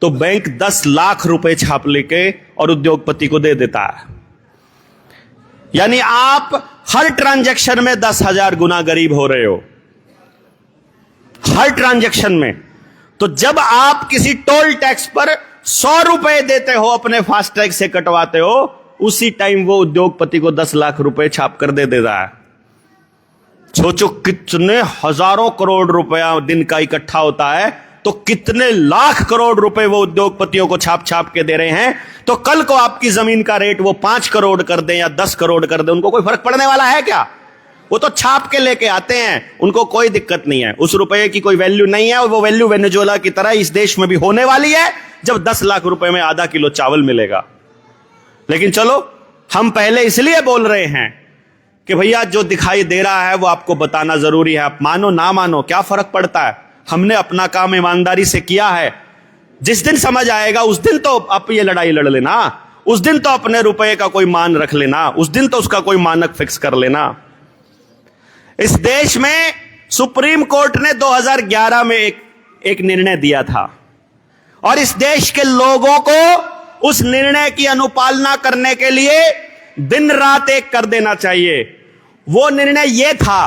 तो बैंक 10 लाख रुपए छाप लेके और उद्योगपति को दे देता है। यानी आप हर ट्रांजैक्शन में 10,000 गुना गरीब हो रहे हो, हर ट्रांजैक्शन में। तो जब आप किसी टोल टैक्स पर 100 रुपए देते हो, अपने फास्टैग से कटवाते हो, उसी टाइम वो उद्योगपति को 10 लाख रुपए छाप कर दे देता है। सोचो कितने हजारों करोड़ रुपया दिन का इकट्ठा होता है, तो कितने लाख करोड़ रुपए वो उद्योगपतियों को छाप छाप के दे रहे हैं। तो कल को आपकी जमीन का रेट वो 5 करोड़ कर दें या 10 करोड़ कर दें, उनको कोई फर्क पड़ने वाला है क्या? वो तो छाप के लेके आते हैं, उनको कोई दिक्कत नहीं है। उस रुपए की कोई वैल्यू नहीं है, और वो वैल्यू वेनेजुएला की तरह इस देश में भी होने वाली है, जब 10 लाख रुपए में आधा किलो चावल मिलेगा। लेकिन चलो, हम पहले इसलिए बोल रहे हैं कि भैया जो दिखाई दे रहा है वो आपको बताना जरूरी है। आप मानो ना मानो, क्या फर्क पड़ता है? हमने अपना काम ईमानदारी से किया है। जिस दिन समझ आएगा उस दिन तो आप ये लड़ाई लड़ लेना, उस दिन तो अपने रुपए का कोई मान रख लेना, उस दिन तो उसका कोई मानक फिक्स कर लेना। इस देश में सुप्रीम कोर्ट ने 2011 में एक निर्णय दिया था, और इस देश के लोगों को उस निर्णय की अनुपालना करने के लिए दिन रात एक कर देना चाहिए। वो निर्णय यह था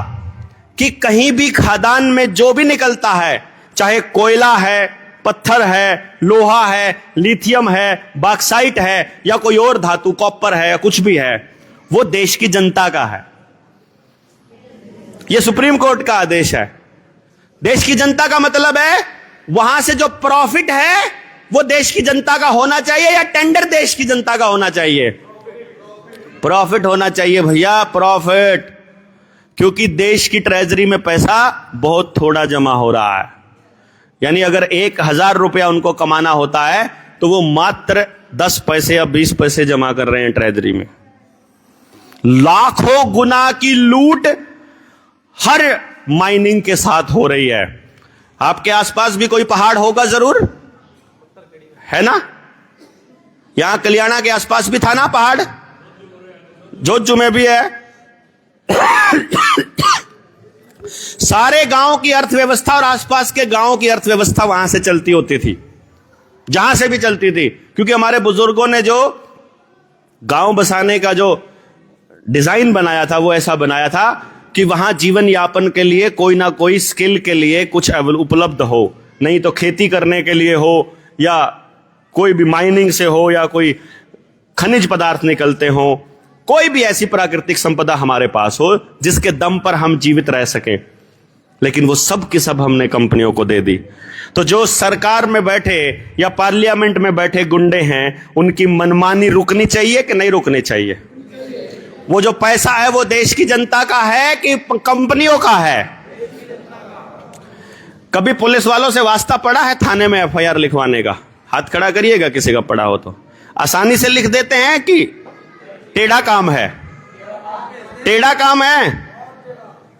कि कहीं भी खदान में जो भी निकलता है, चाहे कोयला है, पत्थर है, लोहा है, लिथियम है, बॉक्साइट है, या कोई और धातु, कॉपर है, या कुछ भी है, वो देश की जनता का है। यह सुप्रीम कोर्ट का आदेश है। देश की जनता का मतलब है वहां से जो प्रॉफिट है वो देश की जनता का होना चाहिए, या टेंडर देश की जनता का होना चाहिए? प्रॉफिट होना चाहिए भैया, प्रॉफिट। क्योंकि देश की ट्रेजरी में पैसा बहुत थोड़ा जमा हो रहा है। यानी अगर 1,000 रुपया उनको कमाना होता है तो वो मात्र 10 पैसे या 20 पैसे जमा कर रहे हैं ट्रेजरी में। लाखों गुना की लूट हर माइनिंग के साथ हो रही है। आपके आसपास भी कोई पहाड़ होगा जरूर, है ना? यहां कल्याणा के आसपास भी था ना पहाड़, जोजू में भी है। सारे गांव की अर्थव्यवस्था और आसपास के गांव की अर्थव्यवस्था वहां से चलती होती थी, जहां से भी चलती थी। क्योंकि हमारे बुजुर्गों ने जो गांव बसाने का जो डिजाइन बनाया था वो ऐसा बनाया था कि वहां जीवन यापन के लिए कोई ना कोई स्किल के लिए कुछ उपलब्ध हो, नहीं तो खेती करने के लिए हो, या कोई भी माइनिंग से हो, या कोई खनिज पदार्थ निकलते हो, कोई भी ऐसी प्राकृतिक संपदा हमारे पास हो जिसके दम पर हम जीवित रह सकें। लेकिन वो सब की सब हमने कंपनियों को दे दी। तो जो सरकार में बैठे या पार्लियामेंट में बैठे गुंडे हैं, उनकी मनमानी रुकनी चाहिए कि नहीं रुकनी चाहिए? वो जो पैसा है वो देश की जनता का है कि कंपनियों का है? कभी पुलिस वालों से वास्ता पड़ा है थाने में एफआईआर लिखवाने का? हाथ खड़ा करिएगा किसी का पड़ा हो तो। आसानी से लिख देते हैं कि टेढ़ा काम है? टेढ़ा काम है,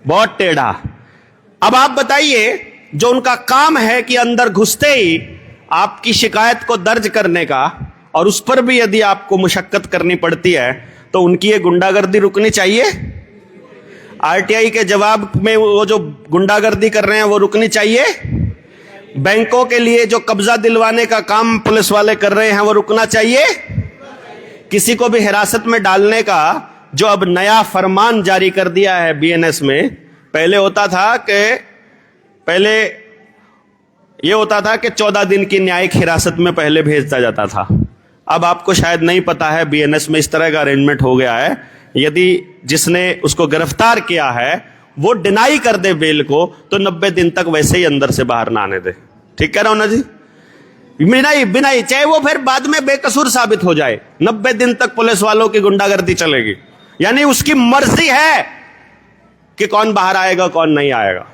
बहुत टेढ़ा। अब आप बताइए, जो उनका काम है कि अंदर घुसते ही आपकी शिकायत को दर्ज करने का, और उस पर भी यदि आपको मुशक्कत करनी पड़ती है, तो उनकी ये गुंडागर्दी रुकनी चाहिए? आरटीआई के जवाब में वो जो गुंडागर्दी कर रहे हैं वो रुकनी चाहिए? बैंकों के लिए जो कब्जा दिलवाने का काम पुलिस वाले कर रहे हैं वो रुकना चाहिए? किसी को भी हिरासत में डालने का जो अब नया फरमान जारी कर दिया है बीएनएस में, पहले होता था कि 14 दिन की न्यायिक हिरासत में पहले भेजा जाता था। अब आपको शायद नहीं पता है, बीएनएस में इस तरह का अरेंजमेंट हो गया है, यदि जिसने उसको गिरफ्तार किया है वो डिनाई कर दे बेल को, तो 90 दिन तक वैसे ही अंदर से बाहर ना आने दे। ठीक कह रहा हूं ना जी? बिना चाहे वो फिर बाद में बेकसूर साबित हो जाए, 90 दिन तक पुलिस वालों की गुंडागर्दी चलेगी। यानी उसकी मर्जी है कि कौन बाहर आएगा कौन नहीं आएगा।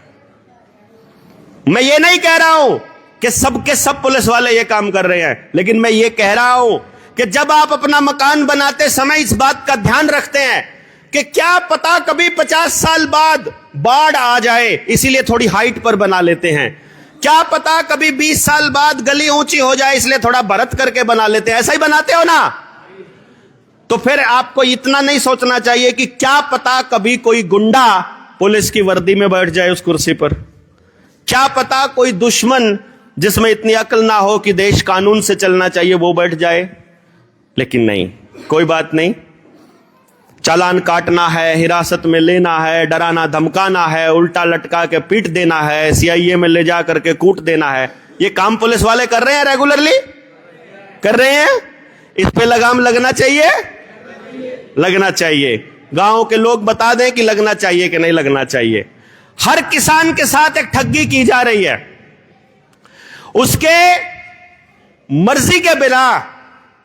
मैं ये नहीं कह रहा हूं कि सबके सब पुलिस वाले ये काम कर रहे हैं, लेकिन मैं ये कह रहा हूं कि जब आप अपना मकान बनाते समय इस बात का ध्यान रखते हैं कि क्या पता कभी 50 साल बाद बाढ़ आ जाए, इसीलिए थोड़ी हाइट पर बना लेते हैं। क्या पता कभी 20 साल बाद गली ऊंची हो जाए, इसलिए थोड़ा भरत करके बना लेते हैं। ऐसा ही बनाते हो ना? तो फिर आपको इतना नहीं सोचना चाहिए कि क्या पता कभी कोई गुंडा पुलिस की वर्दी में बैठ जाए उस कुर्सी पर। क्या पता कोई दुश्मन जिसमें इतनी अक्ल ना हो कि देश कानून से चलना चाहिए वो बैठ जाए। लेकिन नहीं, कोई बात नहीं। चालान काटना है, हिरासत में लेना है, डराना धमकाना है, उल्टा लटका के पीट देना है, सीआईए में ले जा करके कूट देना है, ये काम पुलिस वाले कर रहे हैं, रेगुलरली कर रहे हैं। इस पे लगाम लगना चाहिए, लगना चाहिए। गांव के लोग बता दें कि लगना चाहिए कि नहीं लगना चाहिए। हर किसान के साथ एक ठगी की जा रही है, उसके मर्जी के बिना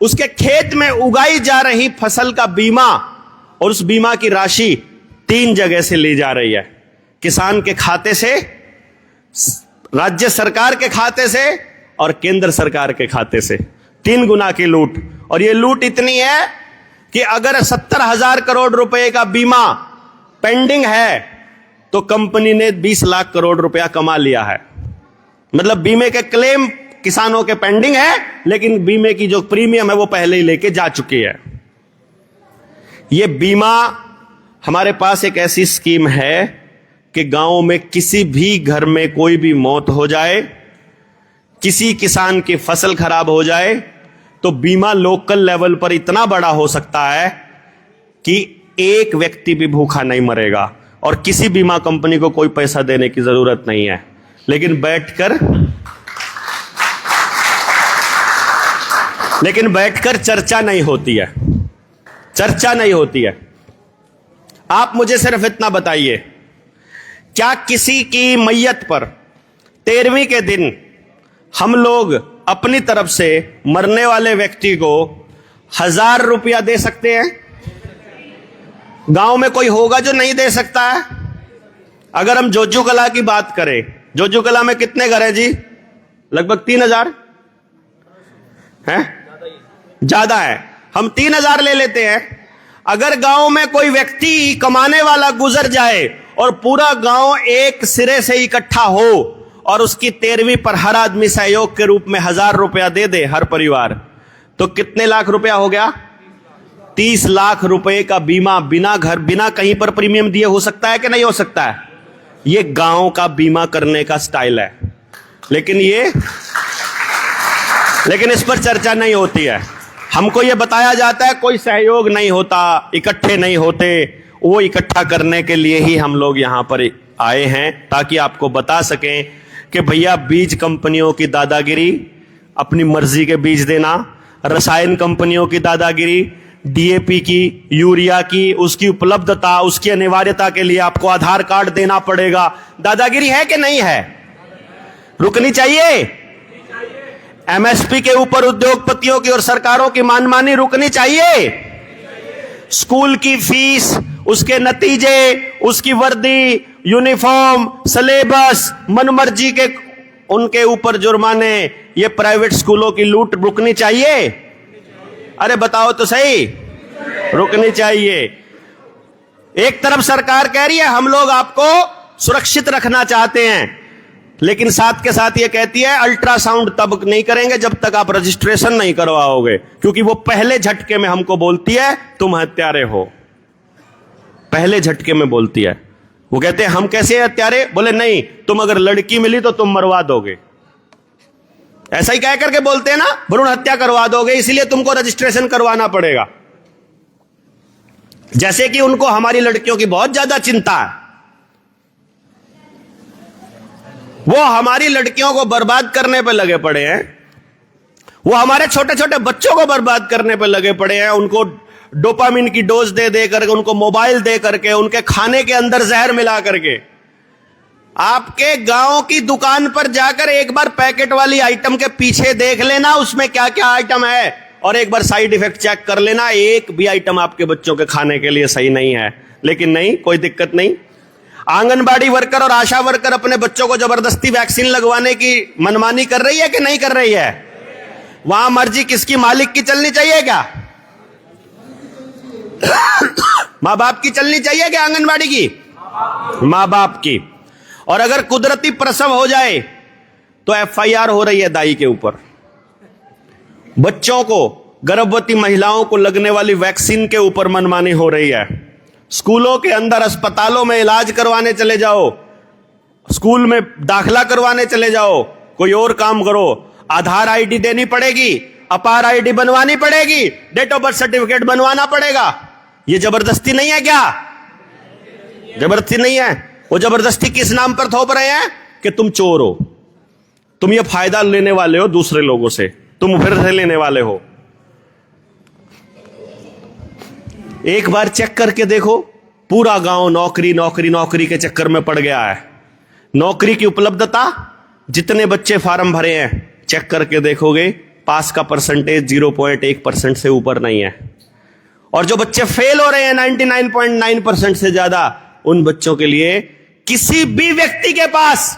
उसके खेत में उगाई जा रही फसल का बीमा और उस बीमा की राशि 3 जगह से ली जा रही है। किसान के खाते से, राज्य सरकार के खाते से और केंद्र सरकार के खाते से। 3 गुना की लूट। और ये लूट इतनी है कि अगर 70,000 करोड़ रुपए का बीमा पेंडिंग है तो कंपनी ने 20 लाख करोड़ रुपया कमा लिया है। मतलब बीमे के क्लेम किसानों के पेंडिंग है, लेकिन बीमे की जो प्रीमियम है वो पहले ही लेके जा चुकी है। ये बीमा हमारे पास एक ऐसी स्कीम है कि गांव में किसी भी घर में कोई भी मौत हो जाए, किसी किसान की फसल खराब हो जाए, तो बीमा लोकल लेवल पर इतना बड़ा हो सकता है कि एक व्यक्ति भी भूखा नहीं मरेगा और किसी बीमा कंपनी को कोई पैसा देने की जरूरत नहीं है। लेकिन बैठकर चर्चा नहीं होती है, चर्चा नहीं होती है। आप मुझे सिर्फ इतना बताइए, क्या किसी की मैयत पर 13वीं के दिन हम लोग अपनी तरफ से मरने वाले व्यक्ति को 1000 रुपया दे सकते हैं? गांव में कोई होगा जो नहीं दे सकता है? अगर हम जोजू कला की बात करें, जोजू कला में कितने घर हैं जी? लगभग 3000 हैं, ज्यादा है। हम 3000 ले लेते हैं। अगर गांव में कोई व्यक्ति कमाने वाला गुजर जाए और पूरा गांव एक सिरे से इकट्ठा हो और उसकी 13वीं पर हर आदमी सहयोग के रूप में 1000 रुपया दे दे हर परिवार, तो कितने लाख रुपया हो गया? 30 लाख रुपए का बीमा बिना घर बिना कहीं पर प्रीमियम दिए हो सकता है कि नहीं हो सकता है? ये गांव का बीमा करने का स्टाइल है। लेकिन इस पर चर्चा नहीं होती है। हमको ये बताया जाता है कोई सहयोग नहीं होता, इकट्ठे नहीं होते। वो इकट्ठा करने के लिए ही हम लोग यहां पर आए हैं, ताकि आपको बता सकें कि भैया बीज कंपनियों की दादागिरी, अपनी मर्जी के बीज देना, रसायन कंपनियों की दादागिरी, डीएपी की, यूरिया की, उसकी उपलब्धता, उसकी अनिवार्यता के लिए आपको आधार कार्ड देना पड़ेगा। दादागिरी है कि नहीं है? रुकनी चाहिए। एमएसपी के ऊपर उद्योगपतियों की और सरकारों की मनमानी रुकनी चाहिए। स्कूल की फीस, उसके नतीजे, उसकी वर्दी, यूनिफॉर्म, सिलेबस, मनमर्जी के उनके ऊपर जुर्माने, ये प्राइवेट स्कूलों की लूट रुकनी चाहिए। अरे बताओ तो सही, रुकनी चाहिए। एक तरफ सरकार कह रही है हम लोग आपको सुरक्षित रखना चाहते हैं, लेकिन साथ के साथ ये कहती है अल्ट्रासाउंड तब नहीं करेंगे जब तक आप रजिस्ट्रेशन नहीं करवाओगे, क्योंकि वो पहले झटके में हमको बोलती है तुम हत्यारे हो। पहले झटके में बोलती है। वो कहते हैं हम कैसे हत्यारे? बोले नहीं, तुम अगर लड़की मिली तो तुम मरवा दोगे। ऐसा ही कह करके बोलते हैं ना, भ्रूण हत्या करवा दोगे, इसलिए तुमको रजिस्ट्रेशन करवाना पड़ेगा। जैसे कि उनको हमारी लड़कियों की बहुत ज्यादा चिंता है। वो हमारी लड़कियों को बर्बाद करने पे लगे पड़े हैं। वो हमारे छोटे छोटे बच्चों को बर्बाद करने पे लगे पड़े हैं। उनको डोपामिन की डोज दे करके, उनको मोबाइल दे करके, उनके खाने के अंदर जहर मिला करके। आपके गांव की दुकान पर जाकर एक बार पैकेट वाली आइटम के पीछे देख लेना उसमें क्या क्या आइटम है, और एक बार साइड इफेक्ट चेक कर लेना। एक भी आइटम आपके बच्चों के खाने के लिए सही नहीं है। लेकिन नहीं, कोई दिक्कत नहीं। आंगनबाड़ी वर्कर और आशा वर्कर अपने बच्चों को जबरदस्ती वैक्सीन लगवाने की मनमानी कर रही है कि नहीं कर रही है? वहां मर्जी किसकी? मालिक की चलनी चाहिए क्या? मां बाप की चलनी चाहिए क्या? आंगनबाड़ी की? मां बाप की। और अगर कुदरती प्रसव हो जाए तो एफआईआर हो रही है दाई के ऊपर। बच्चों को, गर्भवती महिलाओं को लगने वाली वैक्सीन के ऊपर मनमानी हो रही है। स्कूलों के अंदर, अस्पतालों में इलाज करवाने चले जाओ, स्कूल में दाखिला करवाने चले जाओ, कोई और काम करो, आधार आईडी देनी पड़ेगी, अपार आईडी बनवानी पड़ेगी, डेट ऑफ बर्थ सर्टिफिकेट बनवाना पड़ेगा। ये जबरदस्ती नहीं है क्या? जबरदस्ती नहीं है। वो जबरदस्ती किस नाम पर थोप रहे हैं? कि तुम चोर हो, तुम ये फायदा लेने वाले हो दूसरे लोगों से, तुम फिर से लेने वाले हो। एक बार चेक करके देखो, पूरा गांव नौकरी नौकरी नौकरी के चक्कर में पड़ गया है। नौकरी की उपलब्धता, जितने बच्चे फार्म भरे हैं चेक करके देखोगे, पास का परसेंटेज 0.1% से ऊपर नहीं है। और जो बच्चे फेल हो रहे हैं 99.9% से ज्यादा, उन बच्चों के लिए किसी भी व्यक्ति के पास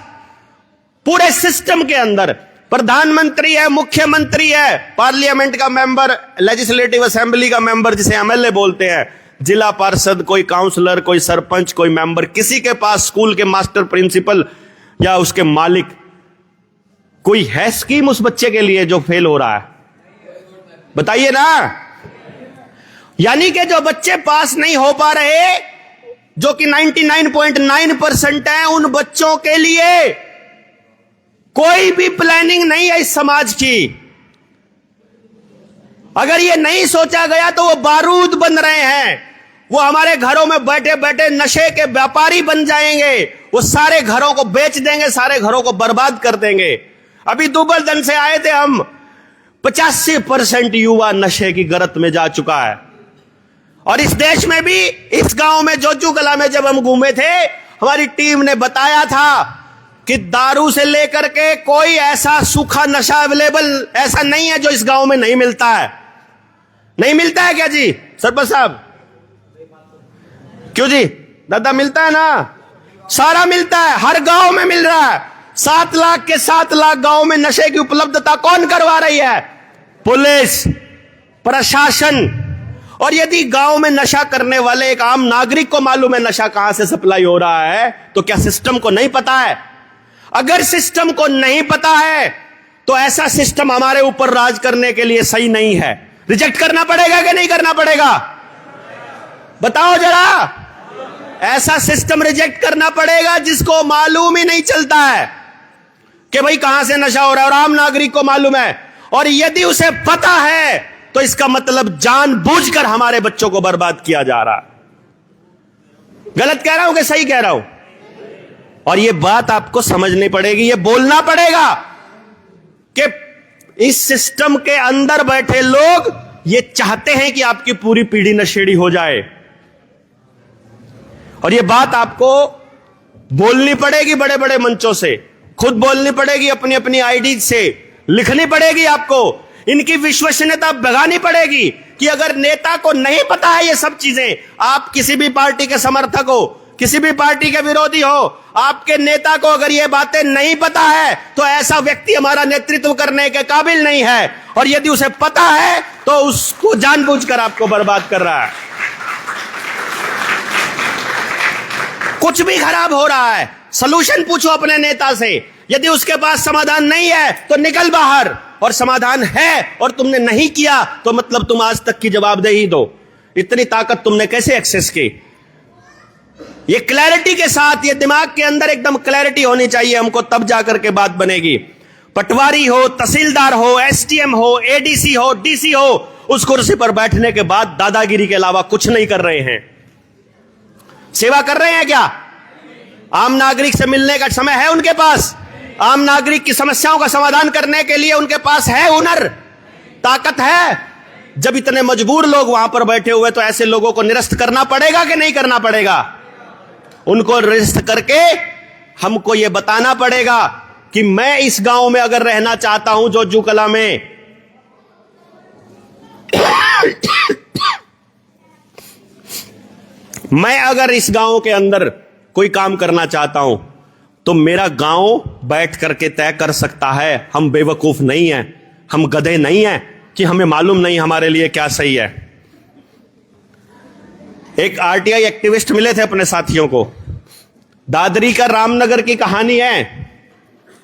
पूरे सिस्टम के अंदर प्रधानमंत्री है, मुख्यमंत्री है, पार्लियामेंट का मेंबर, लेजिस्लेटिव असेंबली का मेंबर जिसे एमएलए बोलते हैं, जिला पार्षद, कोई काउंसलर, कोई सरपंच, कोई मेंबर, किसी के पास स्कूल के मास्टर प्रिंसिपल या उसके मालिक कोई है स्कीम उस बच्चे के लिए जो फेल हो रहा है? बताइए ना। यानी कि जो बच्चे पास नहीं हो पा रहे, जो कि 99.9% है, उन बच्चों के लिए कोई भी प्लानिंग नहीं है इस समाज की। अगर ये नहीं सोचा गया तो वो बारूद बन रहे हैं, वो हमारे घरों में बैठे बैठे नशे के व्यापारी बन जाएंगे। वो सारे घरों को बेच देंगे, सारे घरों को बर्बाद कर देंगे। अभी दुबलदन से आए थे हम, 85% युवा नशे की गर्त में जा चुका है। और इस देश में भी, इस गांव में जोजू कला में जब हम घूमे थे, हमारी टीम ने बताया था कि दारू से लेकर के कोई ऐसा सूखा नशा अवेलेबल ऐसा नहीं है जो इस गांव में नहीं मिलता है। नहीं मिलता है क्या जी सरपंच साहब? क्यों जी दादा? मिलता है ना, सारा मिलता है, हर गांव में मिल रहा है। 7 लाख के 7 लाख गांव में नशे की उपलब्धता कौन करवा रही है? पुलिस, प्रशासन। और यदि गांव में नशा करने वाले एक आम नागरिक को मालूम है नशा कहां से सप्लाई हो रहा है, तो क्या सिस्टम को नहीं पता है? अगर सिस्टम को नहीं पता है तो ऐसा सिस्टम हमारे ऊपर राज करने के लिए सही नहीं है। रिजेक्ट करना पड़ेगा कि नहीं करना पड़ेगा? बताओ जरा। ऐसा सिस्टम रिजेक्ट करना पड़ेगा जिसको मालूम ही नहीं चलता है कि भाई कहां से नशा हो रहा है, और आम नागरिक को मालूम है। और यदि उसे पता है तो इसका मतलब जानबूझकर हमारे बच्चों को बर्बाद किया जा रहा है। गलत कह रहा हूं कि सही कह रहा हूं? और यह बात आपको समझनी पड़ेगी, यह बोलना पड़ेगा कि इस सिस्टम के अंदर बैठे लोग ये चाहते हैं कि आपकी पूरी पीढ़ी नशेड़ी हो जाए। और यह बात आपको बोलनी पड़ेगी बड़े बड़े मंचों से, खुद बोलनी पड़ेगी, अपनी अपनी आईडी से लिखनी पड़ेगी आपको। इनकी विश्वसनीयता भगानी पड़ेगी कि अगर नेता को नहीं पता है ये सब चीजें, आप किसी भी पार्टी के समर्थक हो, किसी भी पार्टी के विरोधी हो, आपके नेता को अगर ये बातें नहीं पता है तो ऐसा व्यक्ति हमारा नेतृत्व करने के काबिल नहीं है। और यदि उसे पता है तो उसको जानबूझकर आपको बर्बाद कर रहा है। कुछ भी खराब हो रहा है, सलूशन पूछो अपने नेता से। यदि उसके पास समाधान नहीं है तो निकल बाहर, और समाधान है और तुमने नहीं किया तो मतलब तुम आज तक की जवाबदेही दो। इतनी ताकत तुमने कैसे एक्सेस की? ये क्लैरिटी के साथ, ये दिमाग के अंदर एकदम क्लैरिटी होनी चाहिए हमको, तब जाकर के बात बनेगी। पटवारी हो, तहसीलदार हो, एसडीएम हो, एडीसी हो, डीसी हो, उस कुर्सी पर बैठने के बाद दादागिरी के अलावा कुछ नहीं कर रहे हैं। सेवा कर रहे हैं क्या? आम नागरिक से मिलने का समय है उनके पास? आम नागरिक की समस्याओं का समाधान करने के लिए उनके पास है हुनर, ताकत है? जब इतने मजबूर लोग वहां पर बैठे हुए तो ऐसे लोगों को निरस्त करना पड़ेगा कि नहीं करना पड़ेगा? उनको निरस्त करके हमको यह बताना पड़ेगा कि मैं इस गांव में अगर रहना चाहता हूं, जोजू कला में, मैं अगर इस गांव के अंदर कोई काम करना चाहता हूं तो मेरा गांव बैठ करके तय कर सकता है। हम बेवकूफ नहीं हैं, हम गधे नहीं हैं कि हमें मालूम नहीं हमारे लिए क्या सही है। एक आरटीआई एक्टिविस्ट मिले थे अपने साथियों को। दादरी का रामनगर की कहानी है।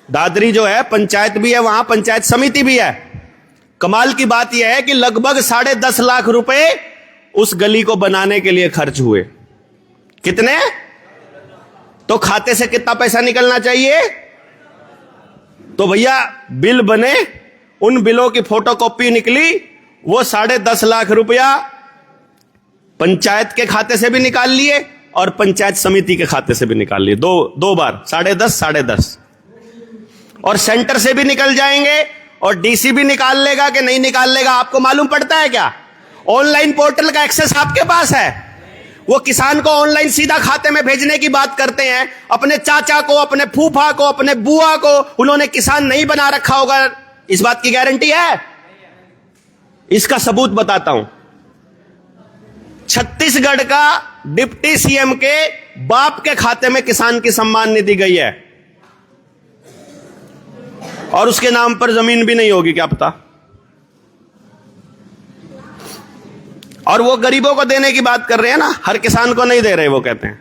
दादरी जो है पंचायत भी है, वहां पंचायत समिति भी है। कमाल की बात यह है कि लगभग 10.5 लाख रुपए उस गली को बनाने के लिए खर्च हुए। कितने? तो खाते से कितना पैसा निकलना चाहिए? तो भैया बिल बने, उन बिलों की फोटोकॉपी निकली, वो 10.5 लाख रुपया पंचायत के खाते से भी निकाल लिए और पंचायत समिति के खाते से भी निकाल लिए। दो बार 10.5 और सेंटर से भी निकल जाएंगे और डीसी भी निकाल लेगा कि नहीं निकाल लेगा आपको मालूम पड़ता है क्या? ऑनलाइन पोर्टल का एक्सेस आपके पास है। वो किसान को ऑनलाइन सीधा खाते में भेजने की बात करते हैं। अपने चाचा को, अपने फूफा को, अपने बुआ को उन्होंने किसान नहीं बना रखा होगा, इस बात की गारंटी है? इसका सबूत बताता हूं। छत्तीसगढ़ का डिप्टी सीएम के बाप के खाते में किसान की सम्मान निधि गई है और उसके नाम पर जमीन भी नहीं होगी, क्या पता। और वो गरीबों को देने की बात कर रहे हैं ना, हर किसान को नहीं दे रहे। वो कहते हैं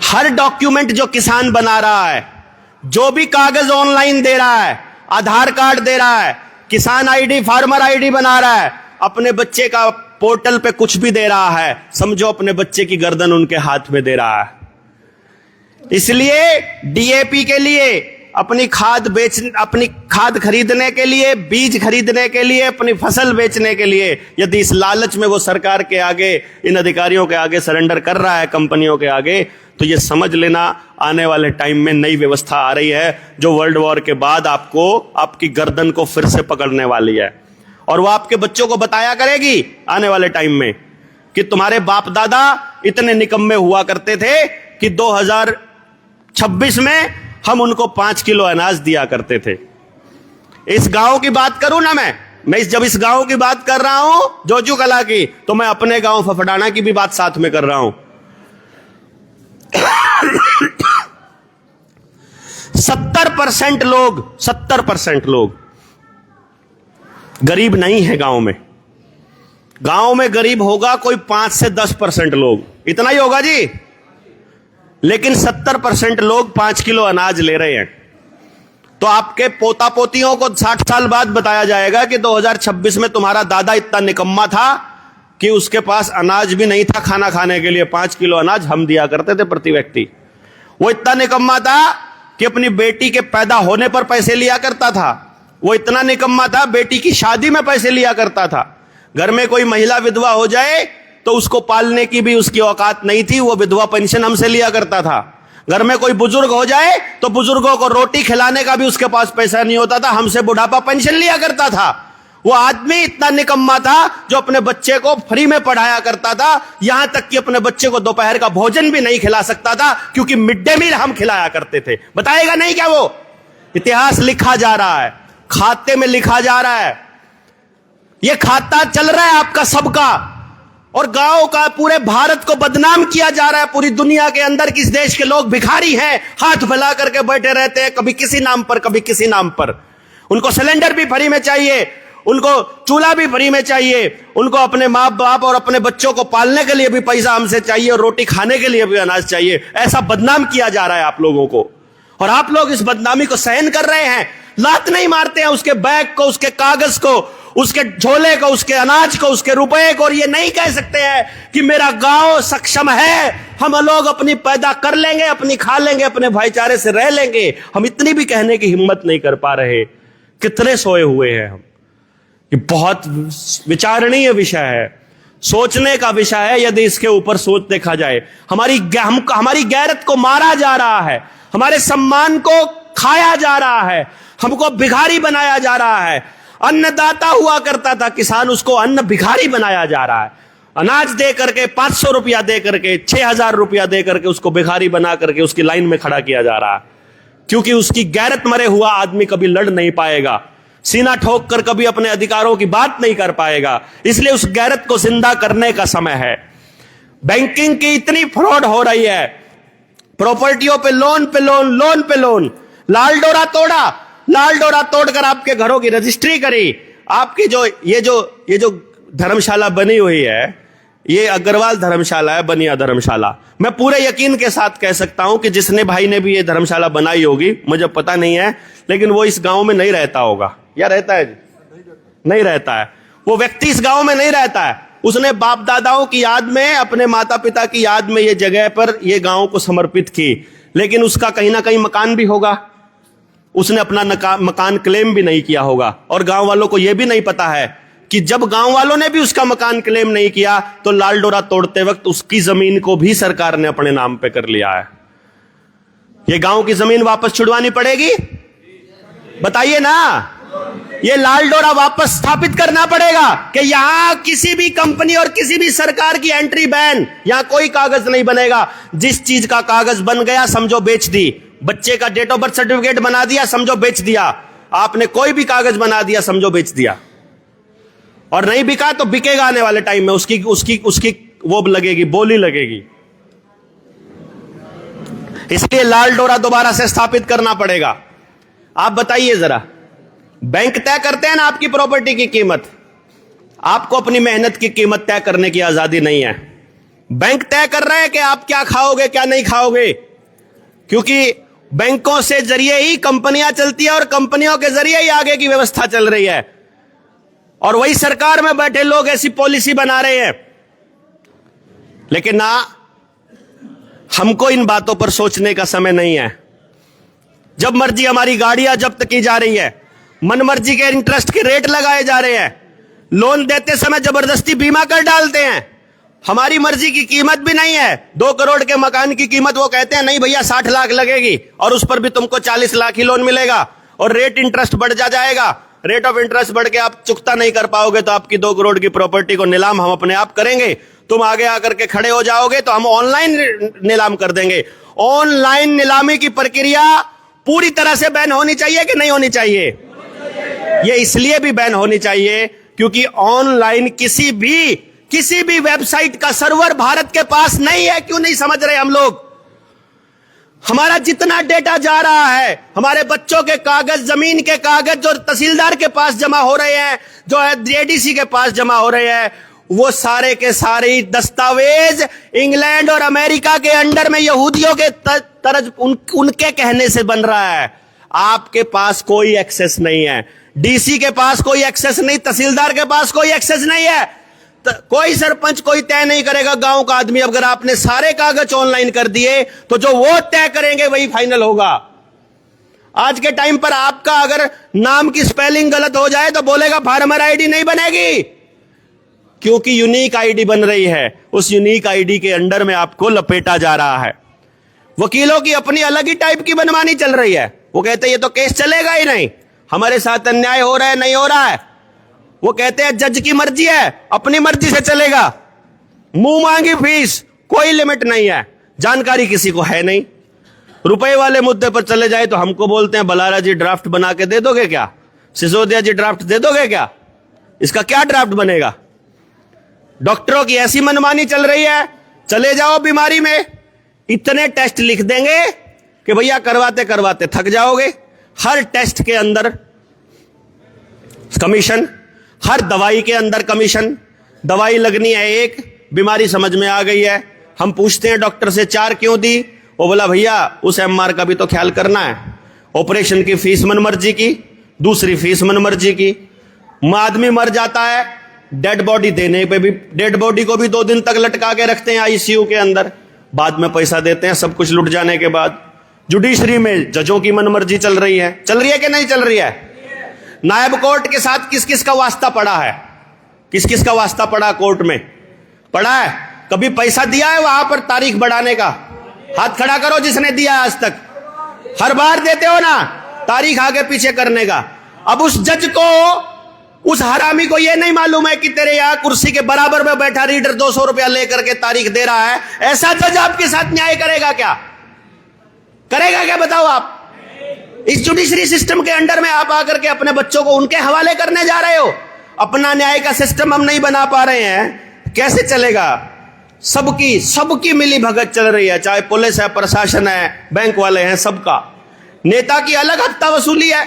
हर डॉक्यूमेंट जो किसान बना रहा है, जो भी कागज ऑनलाइन दे रहा है, आधार कार्ड दे रहा है, किसान आईडी, फार्मर आईडी बना रहा है, अपने बच्चे का पोर्टल पे कुछ भी दे रहा है, समझो अपने बच्चे की गर्दन उनके हाथ में दे रहा है। इसलिए डीएपी के लिए अपनी खाद खरीदने के लिए, बीज खरीदने के लिए, अपनी फसल बेचने के लिए, यदि इस लालच में वो सरकार के आगे, इन अधिकारियों के आगे सरेंडर कर रहा है, कंपनियों के आगे, तो ये समझ लेना आने वाले टाइम में नई व्यवस्था आ रही है जो वर्ल्ड वॉर के बाद आपको, आपकी गर्दन को फिर से पकड़ने वाली है। और वो आपके बच्चों को बताया करेगी आने वाले टाइम में कि तुम्हारे बाप दादा इतने निकम्मे हुआ करते थे कि 2026 में हम उनको 5 किलो अनाज दिया करते थे। इस गांव की बात करूं ना मैं जब इस गांव की बात कर रहा हूं, जोजू कला की, तो मैं अपने गांव फफडाना की भी बात साथ में कर रहा हूं। 70% लोग गरीब नहीं है गांव में। गांव में गरीब होगा कोई 5 से 10% लोग, इतना ही होगा जी। लेकिन 70% लोग 5 किलो अनाज ले रहे हैं। तो आपके पोता पोतियों को 60 साल बाद बताया जाएगा कि 2026 में तुम्हारा दादा इतना निकम्मा था कि उसके पास अनाज भी नहीं था खाना खाने के लिए। 5 किलो अनाज हम दिया करते थे प्रति व्यक्ति। वो इतना निकम्मा था कि अपनी बेटी के पैदा होने पर पैसे लिया करता था। वो इतना निकम्मा था, बेटी की शादी में पैसे लिया करता था। घर में कोई महिला विधवा हो जाए तो उसको पालने की भी उसकी औकात नहीं थी, वो विधवा पेंशन हमसे लिया करता था। घर में कोई बुजुर्ग हो जाए तो बुजुर्गों को रोटी खिलाने का भी उसके पास पैसा नहीं होता था, हमसे बुढ़ापा पेंशन लिया करता था। वो आदमी इतना निकम्मा था जो अपने बच्चे को फ्री में पढ़ाया करता था, यहां तक कि अपने बच्चे को दोपहर का भोजन भी नहीं खिला सकता था क्योंकि मिड डे मील हम खिलाया करते थे। बताएगा नहीं क्या? वो इतिहास लिखा जा रहा है, खाते में लिखा जा रहा है। ये खाता चल रहा है आपका सबका, और गांव का, पूरे भारत को बदनाम किया जा रहा है पूरी दुनिया के अंदर कि इस देश के लोग भिखारी हैं, हाथ फैला करके बैठे रहते हैं, कभी किसी नाम पर कभी किसी नाम पर। उनको सिलेंडर भी फ्री में चाहिए, उनको चूल्हा भी फ्री में चाहिए, उनको अपने माँ बाप और अपने बच्चों को पालने के लिए भी पैसा हमसे चाहिए और रोटी खाने के लिए भी अनाज चाहिए। ऐसा बदनाम किया जा रहा है आप लोगों को, और आप लोग इस बदनामी को सहन कर रहे हैं। लात नहीं मारते हैं उसके बैग को, उसके कागज को, उसके झोले को, उसके अनाज को, उसके रुपए को, और ये नहीं कह सकते हैं कि मेरा गांव सक्षम है, हम लोग अपनी पैदा कर लेंगे, अपनी खा लेंगे, अपने भाईचारे से रह लेंगे। हम इतनी भी कहने की हिम्मत नहीं कर पा रहे। कितने सोए हुए हैं हम। ये बहुत विचारणीय विषय है, सोचने का विषय है। यदि इसके ऊपर सोच देखा जाए, हमारी गैरत को मारा जा रहा है, हमारे सम्मान को खाया जा रहा है, हमको भिखारी बनाया जा रहा है। अन्नदाता हुआ करता था किसान, उसको अन्न भिखारी बनाया जा रहा है। अनाज दे करके, 500 रुपया दे करके, 6000 रुपया दे करके उसको भिखारी बना करके उसकी लाइन में खड़ा किया जा रहा है, क्योंकि उसकी गैरत मरे हुआ आदमी कभी लड़ नहीं पाएगा, सीना ठोक कर कभी अपने अधिकारों की बात नहीं कर पाएगा। इसलिए उस गैरत को जिंदा करने का समय है। बैंकिंग की इतनी फ्रॉड हो रही है, प्रॉपर्टियों पे लोन पे लोन, लोन पे लोन। लाल डोरा तोड़कर आपके घरों की रजिस्ट्री करी। आपकी ये जो धर्मशाला बनी हुई है, ये अग्रवाल धर्मशाला है, बनिया धर्मशाला। मैं पूरे यकीन के साथ कह सकता हूं कि जिसने भाई ने भी ये धर्मशाला बनाई होगी, मुझे पता नहीं है, लेकिन वो इस गांव में नहीं रहता होगा। या रहता है? नहीं रहता है। वो व्यक्ति इस गांव में नहीं रहता है। उसने बाप दादाओं की याद में, अपने माता पिता की याद में ये जगह पर, ये गांव को समर्पित की, लेकिन उसका कहीं ना कहीं मकान भी होगा। उसने अपना मकान क्लेम भी नहीं किया होगा, और गांव वालों को यह भी नहीं पता है कि जब गांव वालों ने भी उसका मकान क्लेम नहीं किया तो लाल डोरा तोड़ते वक्त उसकी जमीन को भी सरकार ने अपने नाम पे कर लिया है। ये गांव की जमीन वापस छुड़वानी पड़ेगी, बताइए ना। ये लाल डोरा वापस स्थापित करना पड़ेगा कि यहां किसी भी कंपनी और किसी भी सरकार की एंट्री बैन, यहां कोई कागज नहीं बनेगा। जिस चीज का कागज बन गया समझो बेच दी। बच्चे का डेट ऑफ बर्थ सर्टिफिकेट बना दिया, समझो बेच दिया। आपने कोई भी कागज बना दिया, समझो बेच दिया। और नहीं बिका तो बिकेगा आने वाले टाइम में, उसकी वो लगेगी, बोली लगेगी। इसलिए लाल डोरा दोबारा से स्थापित करना पड़ेगा। आप बताइए जरा, बैंक तय करते हैं ना आपकी प्रॉपर्टी की कीमत, आपको अपनी मेहनत की कीमत तय करने की आजादी नहीं है। बैंक तय कर रहे हैं कि आप क्या खाओगे क्या नहीं खाओगे, क्योंकि बैंकों से जरिए ही कंपनियां चलती है और कंपनियों के जरिए ही आगे की व्यवस्था चल रही है। और वही सरकार में बैठे लोग ऐसी पॉलिसी बना रहे हैं। लेकिन ना, हमको इन बातों पर सोचने का समय नहीं है। जब मर्जी हमारी गाड़ियां जब्त की जा रही है, मनमर्जी के इंटरेस्ट के रेट लगाए जा रहे हैं, लोन देते समय जबरदस्ती बीमा कर डालते हैं, हमारी मर्जी की कीमत भी नहीं है। 2 करोड़ के मकान की कीमत वो कहते हैं नहीं भैया 60 लाख लगेगी और उस पर भी तुमको 40 लाख ही लोन मिलेगा, और रेट इंटरेस्ट बढ़ जाएगा। रेट ऑफ इंटरेस्ट बढ़ के आप चुकता नहीं कर पाओगे तो आपकी 2 करोड़ की प्रॉपर्टी को नीलाम हम अपने आप करेंगे, तुम आगे आकर के खड़े हो जाओगे तो हम ऑनलाइन नीलाम कर देंगे। ऑनलाइन नीलामी की प्रक्रिया पूरी तरह से बैन होनी चाहिए कि नहीं होनी चाहिए? ये इसलिए भी बैन होनी चाहिए क्योंकि ऑनलाइन किसी भी वेबसाइट का सर्वर भारत के पास नहीं है। क्यों नहीं समझ रहे हम लोग? हमारा जितना डेटा जा रहा है, हमारे बच्चों के कागज, जमीन के कागज जो तहसीलदार के पास जमा हो रहे हैं, जो है एडीसी के पास जमा हो रहे हैं, वो सारे के सारे दस्तावेज इंग्लैंड और अमेरिका के अंडर में यहूदियों के तरज उनके कहने से बन रहा है। आपके पास कोई एक्सेस नहीं है, डीसी के पास कोई एक्सेस नहीं, तहसीलदार के पास कोई एक्सेस नहीं है, कोई सरपंच कोई तय नहीं करेगा। गांव का आदमी अगर आपने सारे कागज ऑनलाइन कर दिए तो जो वो तय करेंगे वही फाइनल होगा। आज के टाइम पर आपका अगर नाम की स्पेलिंग गलत हो जाए तो बोलेगा फार्मर आईडी नहीं बनेगी, क्योंकि यूनिक आईडी बन रही है। उस यूनिक आईडी के अंडर में आपको लपेटा जा रहा है। वकीलों की अपनी अलग ही टाइप की मनमानी चल रही है। वो कहते हैं ये तो केस चलेगा ही नहीं, हमारे साथ अन्याय हो रहा है, नहीं हो रहा है। वो कहते हैं जज की मर्जी है, अपनी मर्जी से चलेगा, मुंह मांगी फीस, कोई लिमिट नहीं है, जानकारी किसी को है नहीं। रुपए वाले मुद्दे पर चले जाए तो हमको बोलते हैं बलारा जी ड्राफ्ट बना के दे दोगे क्या? सिसोदिया जी ड्राफ्ट दे दोगे क्या? इसका क्या ड्राफ्ट बनेगा? डॉक्टरों की ऐसी मनमानी चल रही है, चले जाओ बीमारी में, इतने टेस्ट लिख देंगे कि भैया करवाते करवाते थक जाओगे। हर टेस्ट के अंदर कमीशन, हर दवाई के अंदर कमीशन। दवाई लगनी है एक, बीमारी समझ में आ गई है, हम पूछते हैं डॉक्टर से 4 क्यों दी? वो बोला भैया उस एमआर का भी तो ख्याल करना है। ऑपरेशन की फीस मनमर्जी की, दूसरी फीस मनमर्जी की। आदमी मर जाता है, डेड बॉडी देने पे भी, डेड बॉडी को भी 2 दिन तक लटका के रखते हैं आईसीयू के अंदर, बाद में पैसा देते हैं सब कुछ लुट जाने के बाद। जुडिशरी में जजों की मनमर्जी चल रही है कि नहीं चल रही है? नायब कोर्ट के साथ किस किस का वास्ता पड़ा है? किस किस का वास्ता पड़ा कोर्ट में? पड़ा है? कभी पैसा दिया है वहां पर तारीख बढ़ाने का? हाथ खड़ा करो जिसने दिया आज तक। हर बार देते हो ना तारीख आगे पीछे करने का। अब उस जज को, उस हरामी को यह नहीं मालूम है कि तेरे यहां कुर्सी के बराबर में बैठा रीडर 200 रुपया लेकर के तारीख दे रहा है। ऐसा जज आपके साथ न्याय करेगा क्या? करेगा क्या बताओ आप? इस जुडिशरी सिस्टम के अंडर में आप आकर के अपने बच्चों को उनके हवाले करने जा रहे हो। अपना न्याय का सिस्टम हम नहीं बना पा रहे हैं, कैसे चलेगा? सबकी मिली भगत चल रही है, चाहे पुलिस है, प्रशासन है, बैंक वाले हैं, सबका। नेता की अलग हफ्ता वसूली है।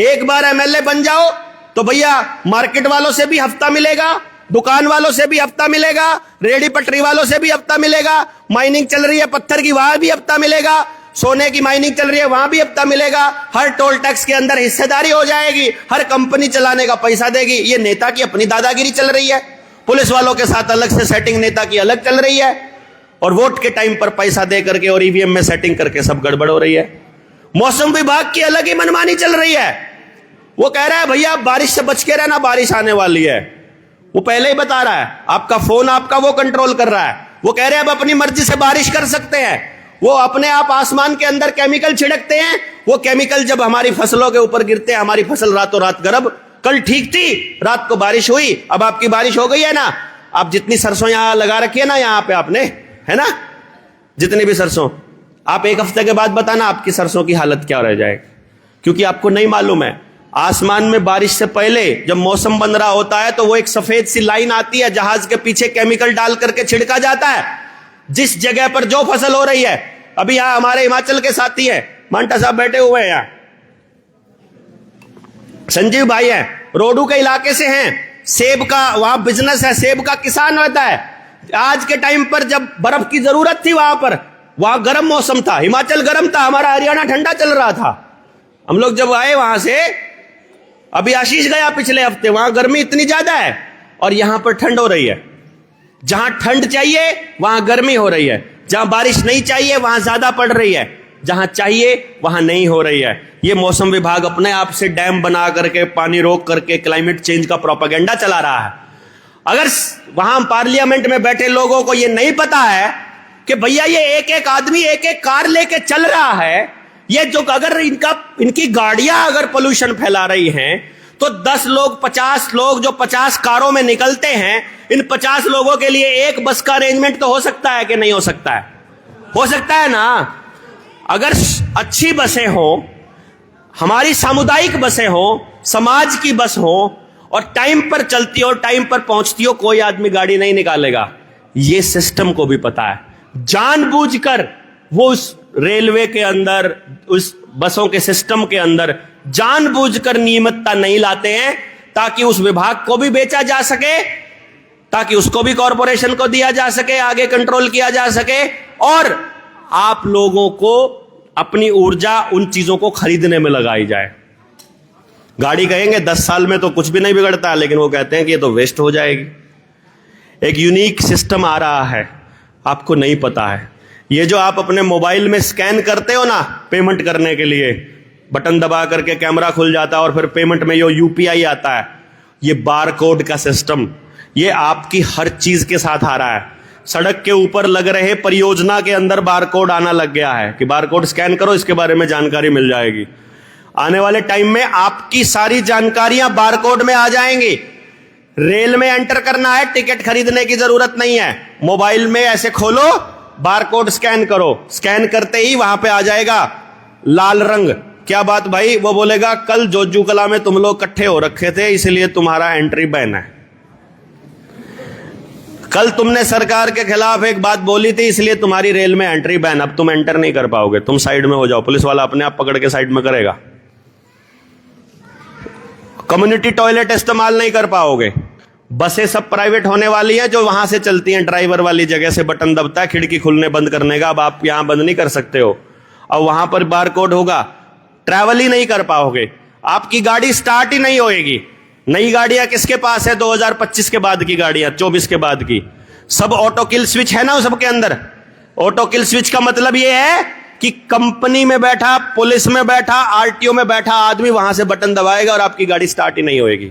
एक बार एमएलए बन जाओ तो भैया मार्केट वालों से भी हफ्ता मिलेगा, दुकान वालों से भी हफ्ता मिलेगा, रेडी पटरी वालों से भी हफ्ता मिलेगा, माइनिंग चल रही है पत्थर की वहां भी हफ्ता मिलेगा, सोने की माइनिंग चल रही है वहां भी हफ्ता मिलेगा, हर टोल टैक्स के अंदर हिस्सेदारी हो जाएगी, हर कंपनी चलाने का पैसा देगी। ये नेता की अपनी दादागिरी चल रही है। पुलिस वालों के साथ अलग से सेटिंग नेता की अलग चल रही है, और वोट के टाइम पर पैसा दे करके और ईवीएम में सेटिंग करके सब गड़बड़ हो रही है। मौसम विभाग की अलग ही मनमानी चल रही है। वो कह रहा है भैया बारिश से बच के रहना, बारिश आने वाली है। वो पहले ही बता रहा है, आपका फोन आपका वो कंट्रोल कर रहा है। वो कह रहे हैं अब अपनी मर्जी से बारिश कर सकते हैं। वो अपने आप आसमान के अंदर केमिकल छिड़कते हैं। वो केमिकल जब हमारी फसलों के ऊपर गिरते हैं, हमारी फसल रातों रात गर्म। कल ठीक थी, रात को बारिश हुई, अब आपकी बारिश हो गई है ना। आप जितनी सरसों यहां लगा रखी है ना, यहां पे आपने, है ना, जितनी भी सरसों, आप 1 हफ्ते के बाद बताना आपकी सरसों की हालत क्या रह जाएगी, क्योंकि आपको नहीं मालूम है। आसमान में बारिश से पहले जब मौसम बन रहा होता है तो वो एक सफेद सी लाइन आती है, जहाज के पीछे केमिकल डाल करके छिड़का जाता है। जिस जगह पर जो फसल हो रही है, अभी यहां हमारे हिमाचल के साथी हैं, मांटा साहब बैठे हुए हैं, यहां संजीव भाई हैं, रोडू के इलाके से हैं, सेब का वहां बिजनेस है, सेब का किसान रहता है। आज के टाइम पर जब बर्फ की जरूरत थी वहां गर्म मौसम था, हिमाचल गर्म था, हमारा हरियाणा ठंडा चल रहा था। हम लोग जब आए वहां से, अभी आशीष गया पिछले हफ्ते, वहां गर्मी इतनी ज्यादा है और यहां पर ठंड हो रही है। जहां ठंड चाहिए वहां गर्मी हो रही है, जहां बारिश नहीं चाहिए वहां ज्यादा पड़ रही है। जहां चाहिए वहां नहीं हो रही है। ये मौसम विभाग अपने आप से डैम बना करके, पानी रोक करके क्लाइमेट चेंज का प्रोपेगेंडा चला रहा है। अगर वहां पार्लियामेंट में बैठे लोगों को यह नहीं पता है कि भैया ये एक एक आदमी एक एक कार लेके चल रहा है, ये जो अगर इनकी गाड़ियां अगर पोल्यूशन फैला रही हैं, तो 10 लोग 50 लोग जो 50 कारों में निकलते हैं, इन 50 लोगों के लिए एक बस का अरेंजमेंट तो हो सकता है कि नहीं हो सकता है? हो सकता है ना। अगर अच्छी बसें हो, हमारी सामुदायिक बसें हो, समाज की बस हो और टाइम पर चलती हो, टाइम पर पहुंचती हो, कोई आदमी गाड़ी नहीं निकालेगा। यह सिस्टम को भी पता है। जानबूझकर वो उस रेलवे के अंदर, उस बसों के सिस्टम के अंदर जानबूझकर नियमितता नहीं लाते हैं, ताकि उस विभाग को भी बेचा जा सके, ताकि उसको भी कॉरपोरेशन को दिया जा सके, आगे कंट्रोल किया जा सके, और आप लोगों को अपनी ऊर्जा उन चीजों को खरीदने में लगाई जाए। गाड़ी कहेंगे 10 साल में तो कुछ भी नहीं बिगड़ता, लेकिन वो कहते हैं कि ये तो वेस्ट हो जाएगी। एक यूनिक सिस्टम आ रहा है, आपको नहीं पता है। ये जो आप अपने मोबाइल में स्कैन करते हो ना पेमेंट करने के लिए, बटन दबा करके कैमरा खुल जाता है और फिर पेमेंट में जो यूपीआई आता है, ये बारकोड का सिस्टम, ये आपकी हर चीज के साथ आ रहा है। सड़क के ऊपर लग रहे परियोजना के अंदर बारकोड आना लग गया है कि बारकोड स्कैन करो, इसके बारे में जानकारी मिल जाएगी। आने वाले टाइम में आपकी सारी जानकारियां बारकोड में आ जाएंगी। रेल में एंटर करना है, टिकट खरीदने की जरूरत नहीं है, मोबाइल में ऐसे खोलो, बारकोड स्कैन करो, स्कैन करते ही वहां पे आ जाएगा लाल रंग। क्या बात भाई? वो बोलेगा कल जोजू कला में तुम लोग इकट्ठे हो रखे थे, इसलिए तुम्हारा एंट्री बैन है। कल तुमने सरकार के खिलाफ एक बात बोली थी, इसलिए तुम्हारी रेल में एंट्री बैन, अब तुम एंटर नहीं कर पाओगे, तुम साइड में हो जाओ, पुलिस वाला अपने आप पकड़ के साइड में करेगा। कम्युनिटी टॉयलेट इस्तेमाल नहीं कर पाओगे। बसें सब प्राइवेट होने वाली हैं, जो वहां से चलती हैं, ड्राइवर वाली जगह से बटन दबता है खिड़की खुलने बंद करने का, अब आप यहां बंद नहीं कर सकते हो, अब वहां पर बारकोड होगा, ट्रैवल ही नहीं कर पाओगे, आपकी गाड़ी स्टार्ट ही नहीं होएगी। नई गाड़ियां किसके पास है? 2025 के बाद की गाड़ियां, 24 के बाद की, सब ऑटो किल स्विच है ना सबके अंदर। ऑटो किल स्विच का मतलब यह है कि कंपनी में बैठा, पुलिस में बैठा, आरटीओ में बैठा आदमी वहां से बटन दबाएगा और आपकी गाड़ी स्टार्ट ही नहीं होएगी।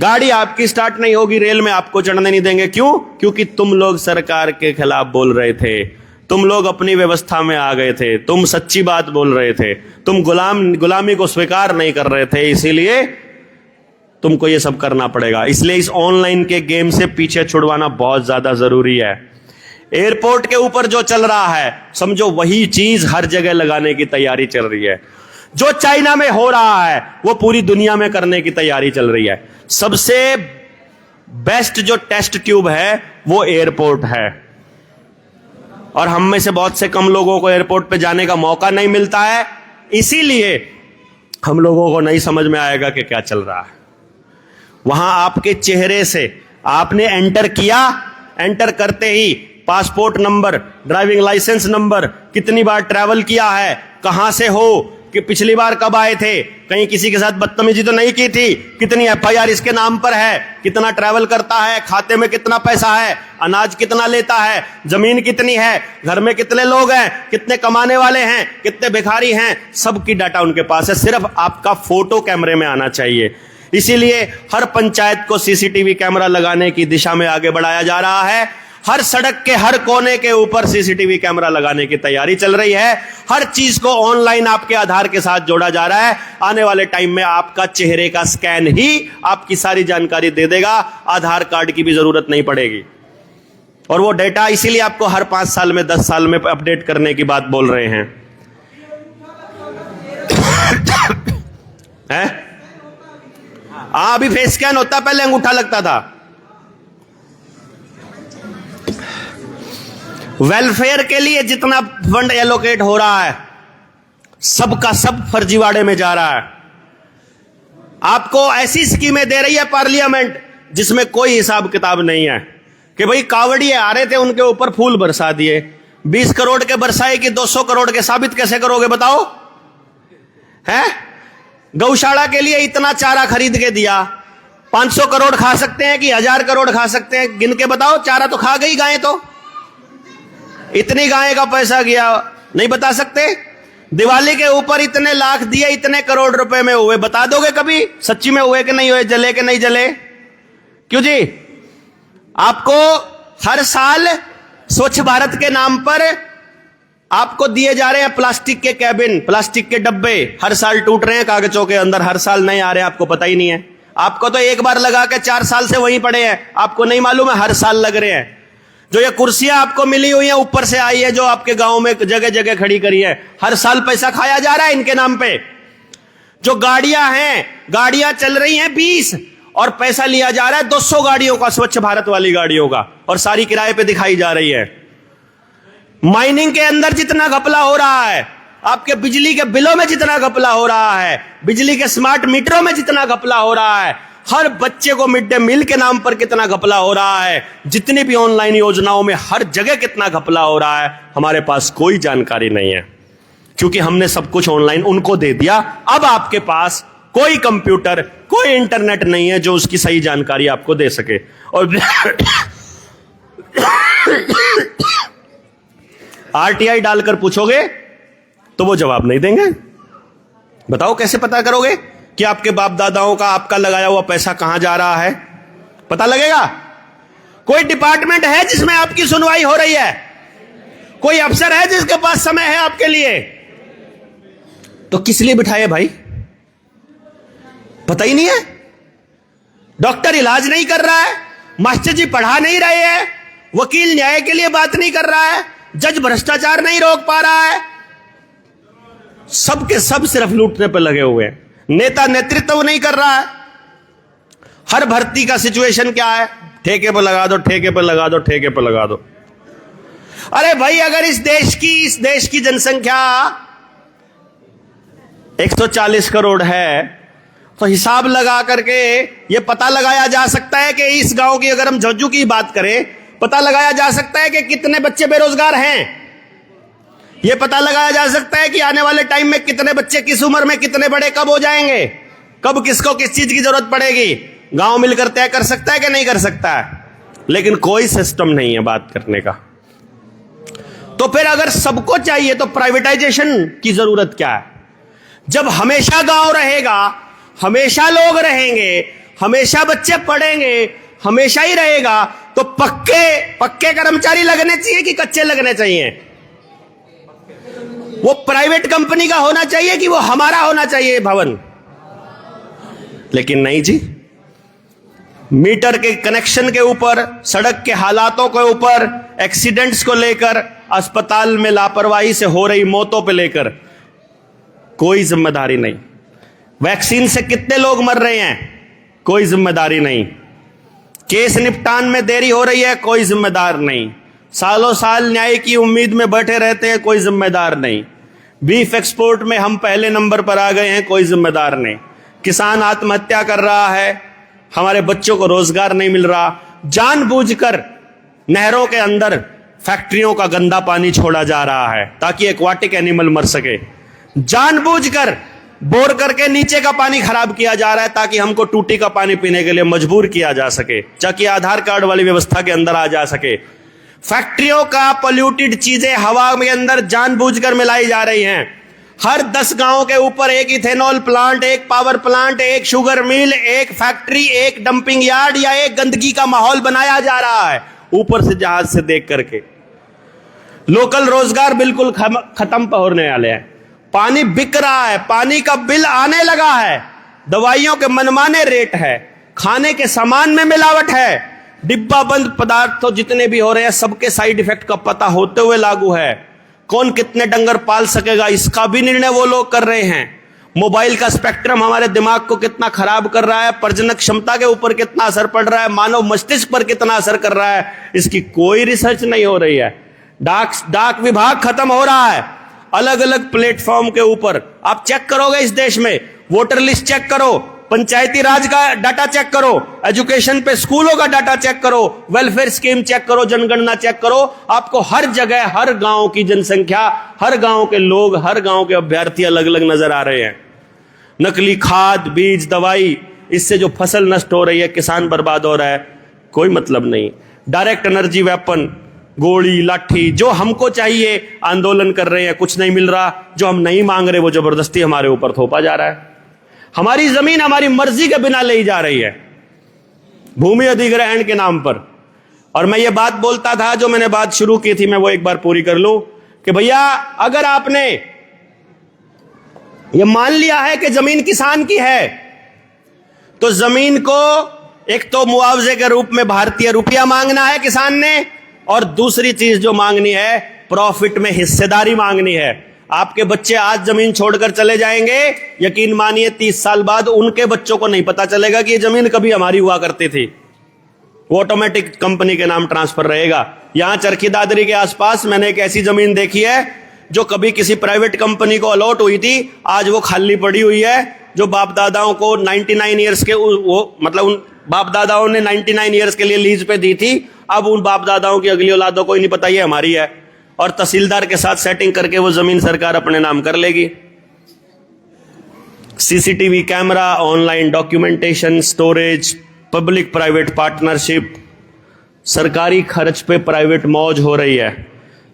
गाड़ी आपकी स्टार्ट नहीं होगी, रेल में आपको चढ़ने नहीं देंगे। क्यों? क्योंकि तुम लोग सरकार के खिलाफ बोल रहे थे, तुम लोग अपनी व्यवस्था में आ गए थे, तुम सच्ची बात बोल रहे थे, तुम गुलामी को स्वीकार नहीं कर रहे थे, इसीलिए तुमको ये सब करना पड़ेगा। इसलिए इस ऑनलाइन के गेम से पीछे छुड़वाना बहुत ज्यादा जरूरी है। एयरपोर्ट के ऊपर जो चल रहा है, समझो वही चीज हर जगह लगाने की तैयारी चल रही है। जो चाइना में हो रहा है वो पूरी दुनिया में करने की तैयारी चल रही है। सबसे बेस्ट जो टेस्ट ट्यूब है वो एयरपोर्ट है, और हम में से बहुत से कम लोगों को एयरपोर्ट पे जाने का मौका नहीं मिलता है, इसीलिए हम लोगों को नहीं समझ में आएगा कि क्या चल रहा है। वहां आपके चेहरे से आपने एंटर किया, एंटर करते ही passport number, driving licence number, कितनी बार ट्रैवल किया है, कहां से हो, कि पिछली बार कब आए थे, कहीं किसी के साथ बदतमीजी तो नहीं की थी, कितनी एफआईआर इसके नाम पर है, कितना ट्रैवल करता है, खाते में कितना पैसा है, अनाज कितना लेता है, जमीन कितनी है, घर में कितने लोग हैं, कितने कमाने वाले हैं, कितने भिखारी हैं, सबकी डाटा उनके पास है। सिर्फ आपका फोटो कैमरे में आना चाहिए। इसीलिए हर पंचायत को सीसीटीवी कैमरा लगाने की दिशा में आगे बढ़ाया जा रहा है। हर सड़क के हर कोने के ऊपर सीसीटीवी कैमरा लगाने की तैयारी चल रही है। हर चीज को ऑनलाइन आपके आधार के साथ जोड़ा जा रहा है। आने वाले टाइम में आपका चेहरे का स्कैन ही आपकी सारी जानकारी दे देगा, आधार कार्ड की भी जरूरत नहीं पड़ेगी। और वो डेटा इसीलिए आपको हर 5 साल में 10 साल में अपडेट करने की बात बोल रहे हैं। अभी फेस स्कैन होता, पहले अंगूठा लगता था। वेलफेयर के लिए जितना फंड एलोकेट हो रहा है, सबका सब फर्जीवाड़े में जा रहा है। आपको ऐसी स्कीमें दे रही है पार्लियामेंट जिसमें कोई हिसाब किताब नहीं है कि भाई कावड़िए आ रहे थे, उनके ऊपर फूल बरसा दिए, 20 करोड़ के बरसाए कि 200 करोड़ के, साबित कैसे करोगे बताओ? है गौशाला के लिए इतना चारा खरीद के दिया, 500 करोड़ खा सकते हैं कि 1000 करोड़ खा सकते हैं, गिन के बताओ। चारा तो खा गई गायें, तो इतनी गाय का पैसा गया, नहीं बता सकते? दिवाली के ऊपर इतने लाख दिए, इतने करोड़ रुपए में हुए, बता दोगे कभी सच्ची में हुए कि नहीं हुए, जले कि नहीं जले? क्यों जी? आपको हर साल स्वच्छ भारत के नाम पर आपको दिए जा रहे हैं प्लास्टिक के कैबिन, प्लास्टिक के डब्बे, हर साल टूट रहे हैं कागजों के अंदर, हर साल नए आ रहे हैं, आपको पता ही नहीं है। आपको तो एक बार लगा के 4 साल से वहीं पड़े हैं, आपको नहीं मालूम है हर साल लग रहे हैं। जो ये कुर्सियां आपको मिली हुई हैं ऊपर से आई है, जो आपके गांव में जगह जगह खड़ी करी है, हर साल पैसा खाया जा रहा है इनके नाम पे। जो गाड़ियां हैं, गाड़ियां चल रही हैं 20 और पैसा लिया जा रहा है 200 गाड़ियों का, स्वच्छ भारत वाली गाड़ियों का, और सारी किराए पे दिखाई जा रही है। माइनिंग के अंदर जितना घपला हो रहा है, आपके बिजली के बिलों में जितना घपला हो रहा है, बिजली के स्मार्ट मीटरों में जितना घपला हो रहा है, हर बच्चे को मिड डे मील के नाम पर कितना घपला हो रहा है, जितनी भी ऑनलाइन योजनाओं में हर जगह कितना घपला हो रहा है, हमारे पास कोई जानकारी नहीं है, क्योंकि हमने सब कुछ ऑनलाइन उनको दे दिया। अब आपके पास कोई कंप्यूटर, कोई इंटरनेट नहीं है जो उसकी सही जानकारी आपको दे सके। और आरटीआई डालकर पूछोगे तो वो जवाब नहीं देंगे। बताओ कैसे पता करोगे कि आपके बाप दादाओं का, आपका लगाया हुआ पैसा कहां जा रहा है? पता लगेगा? कोई डिपार्टमेंट है जिसमें आपकी सुनवाई हो रही है? कोई अफसर है जिसके पास समय है आपके लिए? तो किस लिए बिठाए भाई? पता ही नहीं है। डॉक्टर इलाज नहीं कर रहा है, मास्टर जी पढ़ा नहीं रहे हैं, वकील न्याय के लिए बात नहीं कर रहा है, जज भ्रष्टाचार नहीं रोक पा रहा है, सबके सब सिर्फ लूटने पर लगे हुए हैं, नेता नेतृत्व नहीं कर रहा है। हर भर्ती का सिचुएशन क्या है? ठेके पर लगा दो, ठेके पर लगा दो, ठेके पर लगा दो। अरे भाई, अगर इस देश की जनसंख्या 140 करोड़ है तो हिसाब लगा करके यह पता लगाया जा सकता है कि इस गांव की, अगर हम झज्जू की बात करें, पता लगाया जा सकता है कि कितने बच्चे बेरोजगार हैं। यह पता लगाया जा सकता है कि आने वाले टाइम में कितने बच्चे किस उम्र में कितने बड़े कब हो जाएंगे, कब किसको किस चीज की जरूरत पड़ेगी। गांव मिलकर तय कर सकता है कि नहीं कर सकता है? लेकिन कोई सिस्टम नहीं है बात करने का। तो फिर अगर सबको चाहिए तो प्राइवेटाइजेशन की जरूरत क्या है? जब हमेशा गांव रहेगा, हमेशा लोग रहेंगे, हमेशा बच्चे पढ़ेंगे, हमेशा ही रहेगा, तो पक्के कर्मचारी लगने चाहिए कि कच्चे लगने चाहिए? वो प्राइवेट कंपनी का होना चाहिए कि वो हमारा होना चाहिए भवन? लेकिन नहीं जी, मीटर के कनेक्शन के ऊपर, सड़क के हालातों के ऊपर, एक्सीडेंट्स को लेकर, अस्पताल में लापरवाही से हो रही मौतों पे लेकर कोई जिम्मेदारी नहीं। वैक्सीन से कितने लोग मर रहे हैं, कोई जिम्मेदारी नहीं। केस निपटान में देरी हो रही है, कोई जिम्मेदार नहीं। सालों साल न्याय की उम्मीद में बैठे रहते हैं, कोई जिम्मेदार नहीं। बीफ एक्सपोर्ट में हम पहले नंबर पर आ गए हैं, कोई जिम्मेदार नहीं। किसान आत्महत्या कर रहा है, हमारे बच्चों को रोजगार नहीं मिल रहा। जानबूझकर नहरों के अंदर फैक्ट्रियों का गंदा पानी छोड़ा जा रहा है ताकि एक्वाटिक एनिमल मर सके। जानबूझकर बोर करके नीचे का पानी खराब किया जा रहा है ताकि हमको टूटी का पानी पीने के लिए मजबूर किया जा सके, ताकि आधार कार्ड वाली व्यवस्था के अंदर आ जा सके। फैक्ट्रियों का पोल्यूटेड चीजें हवा के अंदर जानबूझकर मिलाई जा रही हैं। हर 10 गांवों के ऊपर एक इथेनॉल प्लांट, एक पावर प्लांट, एक शुगर मिल, एक फैक्ट्री, एक डंपिंग यार्ड या एक गंदगी का माहौल बनाया जा रहा है ऊपर से जहाज से देख करके। लोकल रोजगार बिल्कुल खत्म होने वाले हैं। पानी बिक रहा है, पानी का बिल आने लगा है, दवाइयों के मनमाने रेट है, खाने के सामान में मिलावट है, डिब्बा बंद पदार्थ तो जितने भी हो रहे हैं सबके साइड इफेक्ट का पता होते हुए लागू है। कौन कितने डंगर पाल सकेगा इसका भी निर्णय वो लोग कर रहे हैं। मोबाइल का स्पेक्ट्रम हमारे दिमाग को कितना खराब कर रहा है, प्रजनक क्षमता के ऊपर कितना असर पड़ रहा है, मानव मस्तिष्क पर कितना असर कर रहा है, इसकी कोई रिसर्च नहीं हो रही है। डाक विभाग खत्म हो रहा है। अलग अलग प्लेटफॉर्म के ऊपर आप चेक करोगे इस देश में, वोटर लिस्ट चेक करो, पंचायती राज का डाटा चेक करो, एजुकेशन पे स्कूलों का डाटा चेक करो, वेलफेयर स्कीम चेक करो, जनगणना चेक करो, आपको हर जगह हर गांव की जनसंख्या, हर गांव के लोग, हर गांव के अभ्यर्थी अलग अलग नजर आ रहे हैं। नकली खाद, बीज, दवाई, इससे जो फसल नष्ट हो रही है, किसान बर्बाद हो रहा है, कोई मतलब नहीं। डायरेक्ट एनर्जी वेपन, गोली लाठी, जो हमको चाहिए आंदोलन कर रहे हैं, कुछ नहीं मिल रहा, जो हम नहीं मांग रहे वो जबरदस्ती हमारे ऊपर थोपा जा रहा है। हमारी जमीन हमारी मर्जी के बिना ले जा रही है भूमि अधिग्रहण के नाम पर। और मैं ये बात बोलता था, जो मैंने बात शुरू की थी मैं वो एक बार पूरी कर लूं कि भैया अगर आपने ये मान लिया है कि जमीन किसान की है, तो जमीन को एक तो मुआवजे के रूप में भारतीय रुपया मांगना है किसान ने, और दूसरी चीज जो मांगनी है प्रॉफिट में हिस्सेदारी मांगनी है। आपके बच्चे आज जमीन छोड़कर चले जाएंगे, यकीन मानिए 30 साल बाद उनके बच्चों को नहीं पता चलेगा कि ये जमीन कभी हमारी हुआ करती थी। वो ऑटोमेटिक कंपनी के नाम ट्रांसफर रहेगा। यहां चरखी दादरी के आसपास मैंने एक ऐसी जमीन देखी है जो कभी किसी प्राइवेट कंपनी को अलॉट हुई थी, आज वो खाली पड़ी हुई है। जो बाप दादाओं को 99 ईयर्स के वो मतलब उन बाप दादाओं ने 99 ईयर्स के लिए लीज पे दी थी, अब उन बाप दादाओं की अगली औलादों को ही नहीं पता ये हमारी है, और तहसीलदार के साथ सेटिंग करके वो जमीन सरकार अपने नाम कर लेगी। CCTV camera, online documentation, storage, public private partnership, सरकारी खर्च पे प्राइवेट मौज हो रही है।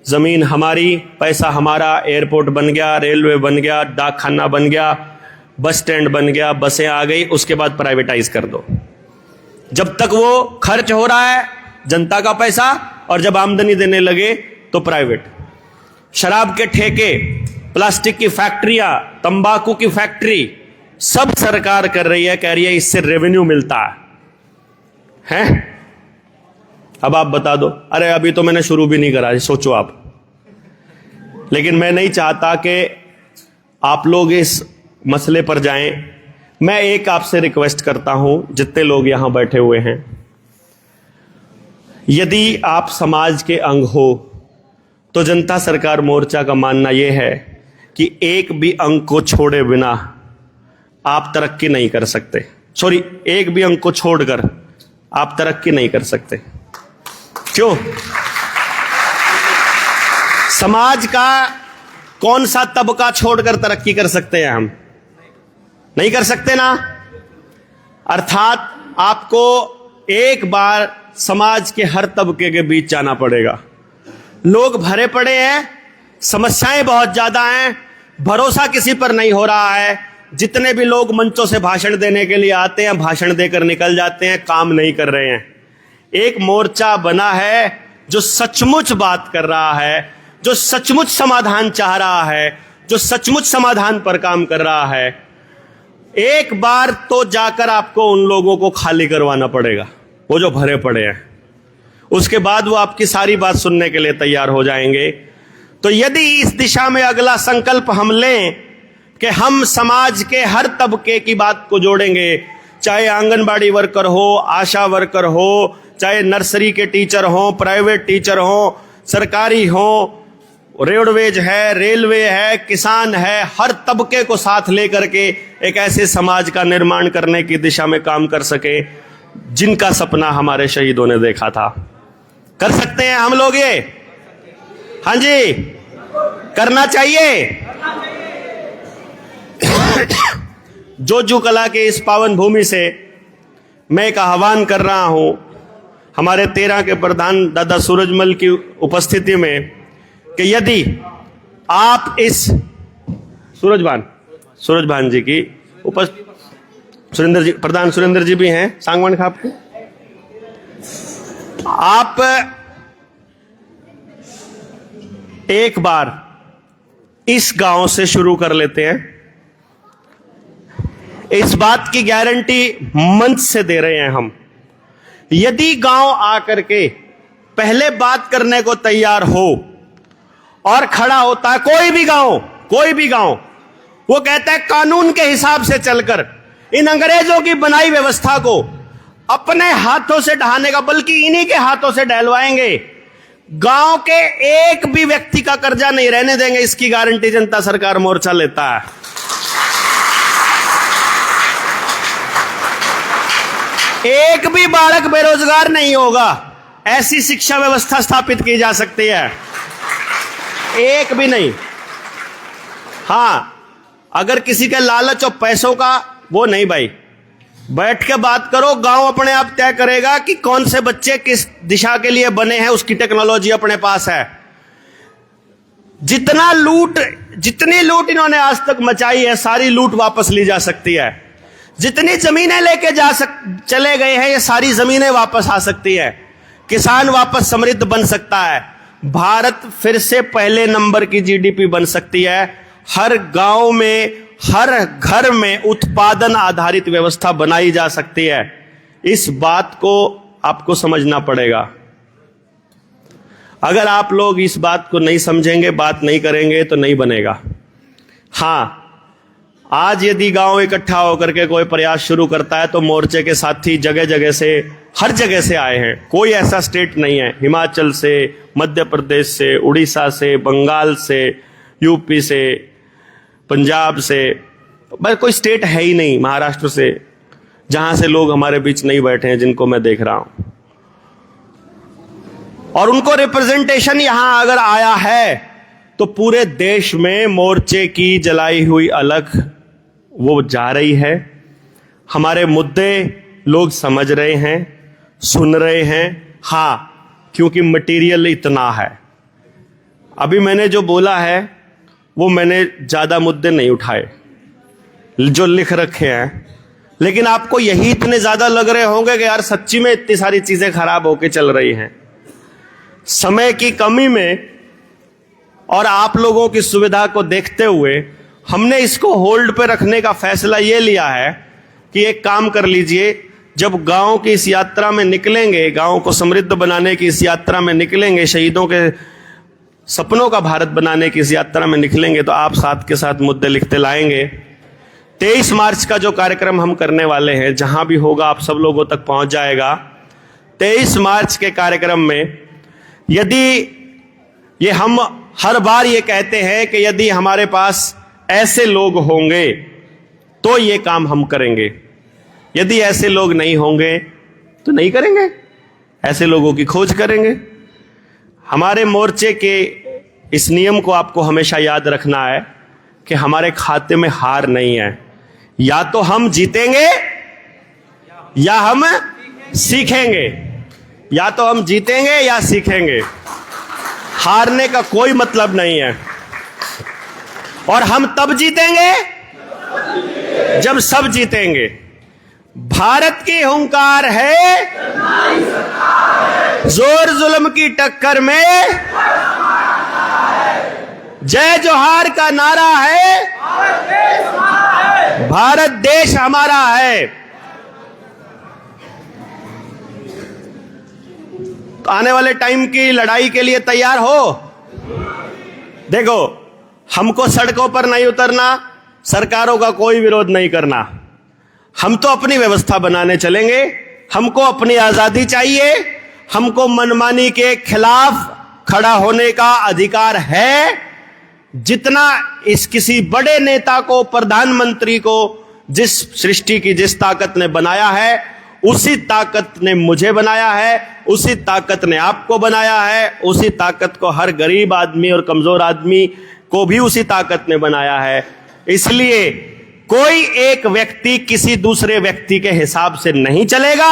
जमीन हमारी, पैसा हमारा, एयरपोर्ट बन गया, रेलवे बन गया, डाक खाना बन गया, बस स्टैंड बन गया, बसें आ गई, उसके बाद प्राइवेटाइज कर दो। जब तक वो खर्च हो रहा है जनता का पैसा, और जब आमदनी देने लगे तो प्राइवेट। शराब के ठेके, प्लास्टिक की फैक्ट्रियां, तंबाकू की फैक्ट्री, सब सरकार कर रही है, कह रही है इससे रेवेन्यू मिलता है। अब आप बता दो। अरे अभी तो मैंने शुरू भी नहीं करा, सोचो आप। लेकिन मैं नहीं चाहता कि आप लोग इस मसले पर जाएं। मैं एक आपसे रिक्वेस्ट करता हूं, जितने लोग यहां बैठे हुए हैं, यदि आप समाज के अंग हो तो जनता सरकार मोर्चा का मानना यह है कि एक भी अंग को छोड़े बिना आप तरक्की नहीं कर सकते। सॉरी, एक भी अंग को छोड़कर आप तरक्की नहीं कर सकते। क्यों? समाज का कौन सा तबका छोड़कर तरक्की कर सकते हैं हम? नहीं कर सकते ना। अर्थात आपको एक बार समाज के हर तबके के बीच जाना पड़ेगा। लोग भरे पड़े हैं, समस्याएं बहुत ज्यादा हैं, भरोसा किसी पर नहीं हो रहा है। जितने भी लोग मंचों से भाषण देने के लिए आते हैं, भाषण देकर निकल जाते हैं, काम नहीं कर रहे हैं। एक मोर्चा बना है जो सचमुच बात कर रहा है, जो सचमुच समाधान चाह रहा है, जो सचमुच समाधान पर काम कर रहा है। एक बार तो जाकर आपको उन लोगों को खाली करवाना पड़ेगा, वो जो भरे पड़े हैं। उसके बाद वो आपकी सारी बात सुनने के लिए तैयार हो जाएंगे। तो यदि इस दिशा में अगला संकल्प हम लें कि हम समाज के हर तबके की बात को जोड़ेंगे, चाहे आंगनबाड़ी वर्कर हो, आशा वर्कर हो, चाहे नर्सरी के टीचर हो, प्राइवेट टीचर हो, सरकारी हो, रोडवेज है, रेलवे है, किसान है, हर तबके को साथ लेकर के एक ऐसे समाज का निर्माण करने की दिशा में काम कर सके जिनका सपना हमारे शहीदों ने देखा था। कर सकते हैं हम लोग ये? हाँ जी, करना चाहिए। जोजू कला के इस पावन भूमि से मैं एक आह्वान कर रहा हूं हमारे 13 के प्रधान दादा सूरजमल की उपस्थिति में कि यदि आप इस सूरजभान जी की सुरेंद्र जी, प्रधान सुरेंद्र जी भी हैं सांगवान खाप के, आप एक बार इस गांव से शुरू कर लेते हैं। इस बात की गारंटी मंच से दे रहे हैं हम। यदि गांव आकर के पहले बात करने को तैयार हो और खड़ा होता है, कोई भी गांव, वो कहता है कानून के हिसाब से चलकर इन अंग्रेजों की बनाई व्यवस्था को अपने हाथों से ढहाने का, बल्कि इन्हीं के हाथों से डहलवाएंगे, गांव के एक भी व्यक्ति का कर्जा नहीं रहने देंगे, इसकी गारंटी जनता सरकार मोर्चा लेता है। एक भी बालक बेरोजगार नहीं होगा, ऐसी शिक्षा व्यवस्था स्थापित की जा सकती है। एक भी नहीं। हां, अगर किसी के लालच और पैसों का, वो नहीं भाई, बैठ के बात करो, गांव अपने आप तय करेगा कि कौन से बच्चे किस दिशा के लिए बने हैं, उसकी टेक्नोलॉजी अपने पास है। जितनी लूट इन्होंने आज तक मचाई है, सारी लूट वापस ली जा सकती है। जितनी जमीनें लेके चले गए हैं, ये सारी जमीनें वापस आ सकती है। किसान वापस समृद्ध बन सकता है। भारत फिर से पहले नंबर की जीडीपी बन सकती है। हर गांव में, हर घर में उत्पादन आधारित व्यवस्था बनाई जा सकती है। इस बात को आपको समझना पड़ेगा। अगर आप लोग इस बात को नहीं समझेंगे, बात नहीं करेंगे, तो नहीं बनेगा। हां, आज यदि गांव इकट्ठा होकर के कोई प्रयास शुरू करता है तो मोर्चे के साथी जगह जगह से, हर जगह से आए हैं। कोई ऐसा स्टेट नहीं है, हिमाचल से, मध्य प्रदेश से, उड़ीसा से, बंगाल से, यूपी से, पंजाब से, बस कोई स्टेट है ही नहीं, महाराष्ट्र से, जहां से लोग हमारे बीच नहीं बैठे हैं, जिनको मैं देख रहा हूं। और उनको रिप्रेजेंटेशन यहां अगर आया है तो पूरे देश में मोर्चे की जलाई हुई अलख वो जा रही है। हमारे मुद्दे लोग समझ रहे हैं, सुन रहे हैं। हां, क्योंकि मटेरियल इतना है। अभी मैंने जो बोला है वो मैंने ज्यादा मुद्दे नहीं उठाए, जो लिख रखे हैं, लेकिन आपको यही इतने ज्यादा लग रहे होंगे कि यार सच्ची में इतनी सारी चीजें खराब होके चल रही हैं। समय की कमी में और आप लोगों की सुविधा को देखते हुए हमने इसको होल्ड पे रखने का फैसला ये लिया है कि एक काम कर लीजिए, जब गांव की इस यात्रा में निकलेंगे, गांव को समृद्ध बनाने की इस यात्रा में निकलेंगे, शहीदों के सपनों का भारत बनाने की इस यात्रा में निकलेंगे, तो आप साथ के साथ मुद्दे लिखते लाएंगे। 23 मार्च का जो कार्यक्रम हम करने वाले हैं, जहां भी होगा आप सब लोगों तक पहुंच जाएगा। 23 मार्च के कार्यक्रम में यदि ये हम हर बार ये कहते हैं कि यदि हमारे पास ऐसे लोग होंगे तो ये काम हम करेंगे, यदि ऐसे लोग नहीं होंगे तो नहीं करेंगे, ऐसे लोगों की खोज करेंगे। हमारे मोर्चे के इस नियम को आपको हमेशा याद रखना है कि हमारे खाते में हार नहीं है। या तो हम जीतेंगे या हम सीखेंगे, या तो हम जीतेंगे या सीखेंगे। हारने का कोई मतलब नहीं है। और हम तब जीतेंगे जब सब जीतेंगे। भारत की हुंकार है, जोर जुल्म की टक्कर में जय जोहार का नारा है, भारत देश हमारा है। तो आने वाले टाइम की लड़ाई के लिए तैयार हो। देखो, हमको सड़कों पर नहीं उतरना, सरकारों का कोई विरोध नहीं करना। हम तो अपनी व्यवस्था बनाने चलेंगे। हमको अपनी आजादी चाहिए। हमको मनमानी के खिलाफ खड़ा होने का अधिकार है। जितना इस किसी बड़े नेता को, प्रधानमंत्री को जिस सृष्टि की जिस ताकत ने बनाया है, उसी ताकत ने मुझे बनाया है, उसी ताकत ने आपको बनाया है, उसी ताकत को हर गरीब आदमी और कमजोर आदमी को भी उसी ताकत ने बनाया है। इसलिए कोई एक व्यक्ति किसी दूसरे व्यक्ति के हिसाब से नहीं चलेगा।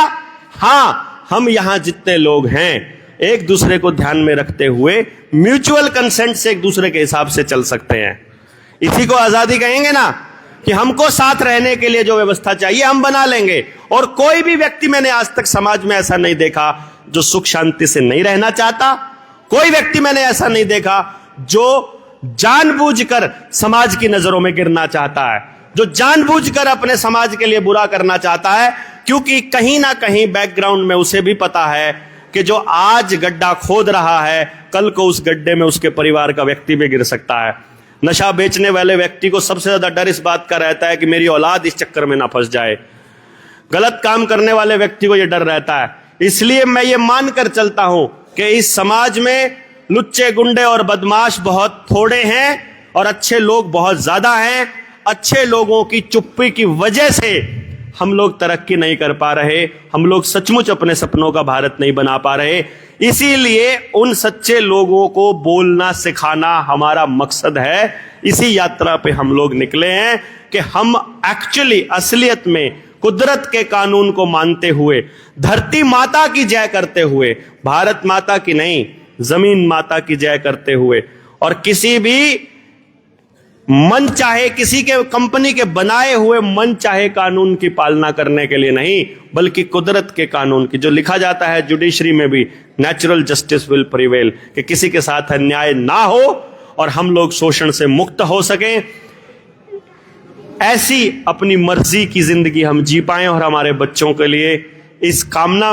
हां, हम यहां जितने लोग हैं एक दूसरे को ध्यान में रखते हुए म्यूचुअल कंसेंट से एक दूसरे के हिसाब से चल सकते हैं। इसी को आजादी कहेंगे ना, कि हमको साथ रहने के लिए जो व्यवस्था चाहिए हम बना लेंगे। और कोई भी व्यक्ति मैंने आज तक समाज में ऐसा नहीं देखा जो सुख शांति से नहीं रहना चाहता। कोई व्यक्ति मैंने ऐसा नहीं देखा जो जानबूझकर समाज की नजरों में गिरना चाहता है, जो जानबूझकर अपने समाज के लिए बुरा करना चाहता है। क्योंकि कहीं ना कहीं बैकग्राउंड में उसे भी पता है कि जो आज गड्ढा खोद रहा है, कल को उस गड्ढे में उसके परिवार का व्यक्ति भी गिर सकता है। नशा बेचने वाले व्यक्ति को सबसे ज्यादा डर इस बात का रहता है कि मेरी औलाद इस चक्कर में ना फंस जाए। गलत काम करने वाले व्यक्ति को यह डर रहता है। इसलिए मैं ये मानकर चलता हूं कि इस समाज में लुच्चे, गुंडे और बदमाश बहुत थोड़े हैं और अच्छे लोग बहुत ज्यादा हैं। अच्छे लोगों की चुप्पी की वजह से हम लोग तरक्की नहीं कर पा रहे, हम लोग सचमुच अपने सपनों का भारत नहीं बना पा रहे। इसीलिए उन सच्चे लोगों को बोलना सिखाना हमारा मकसद है। इसी यात्रा पे हम लोग निकले हैं कि हम एक्चुअली असलियत में कुदरत के कानून को मानते हुए, धरती माता की जय करते हुए, भारत माता की नहीं, जमीन माता की जय करते हुए, और किसी भी मन चाहे, किसी के कंपनी के बनाए हुए मन चाहे कानून की पालना करने के लिए नहीं, बल्कि कुदरत के कानून की, जो लिखा जाता है जुडिशरी में भी, नेचुरल जस्टिस विल प्रिवेल, कि किसी के साथ अन्याय ना हो और हम लोग शोषण से मुक्त हो सकें। ऐसी अपनी मर्जी की जिंदगी हम जी पाएं और हमारे बच्चों के लिए इस कामना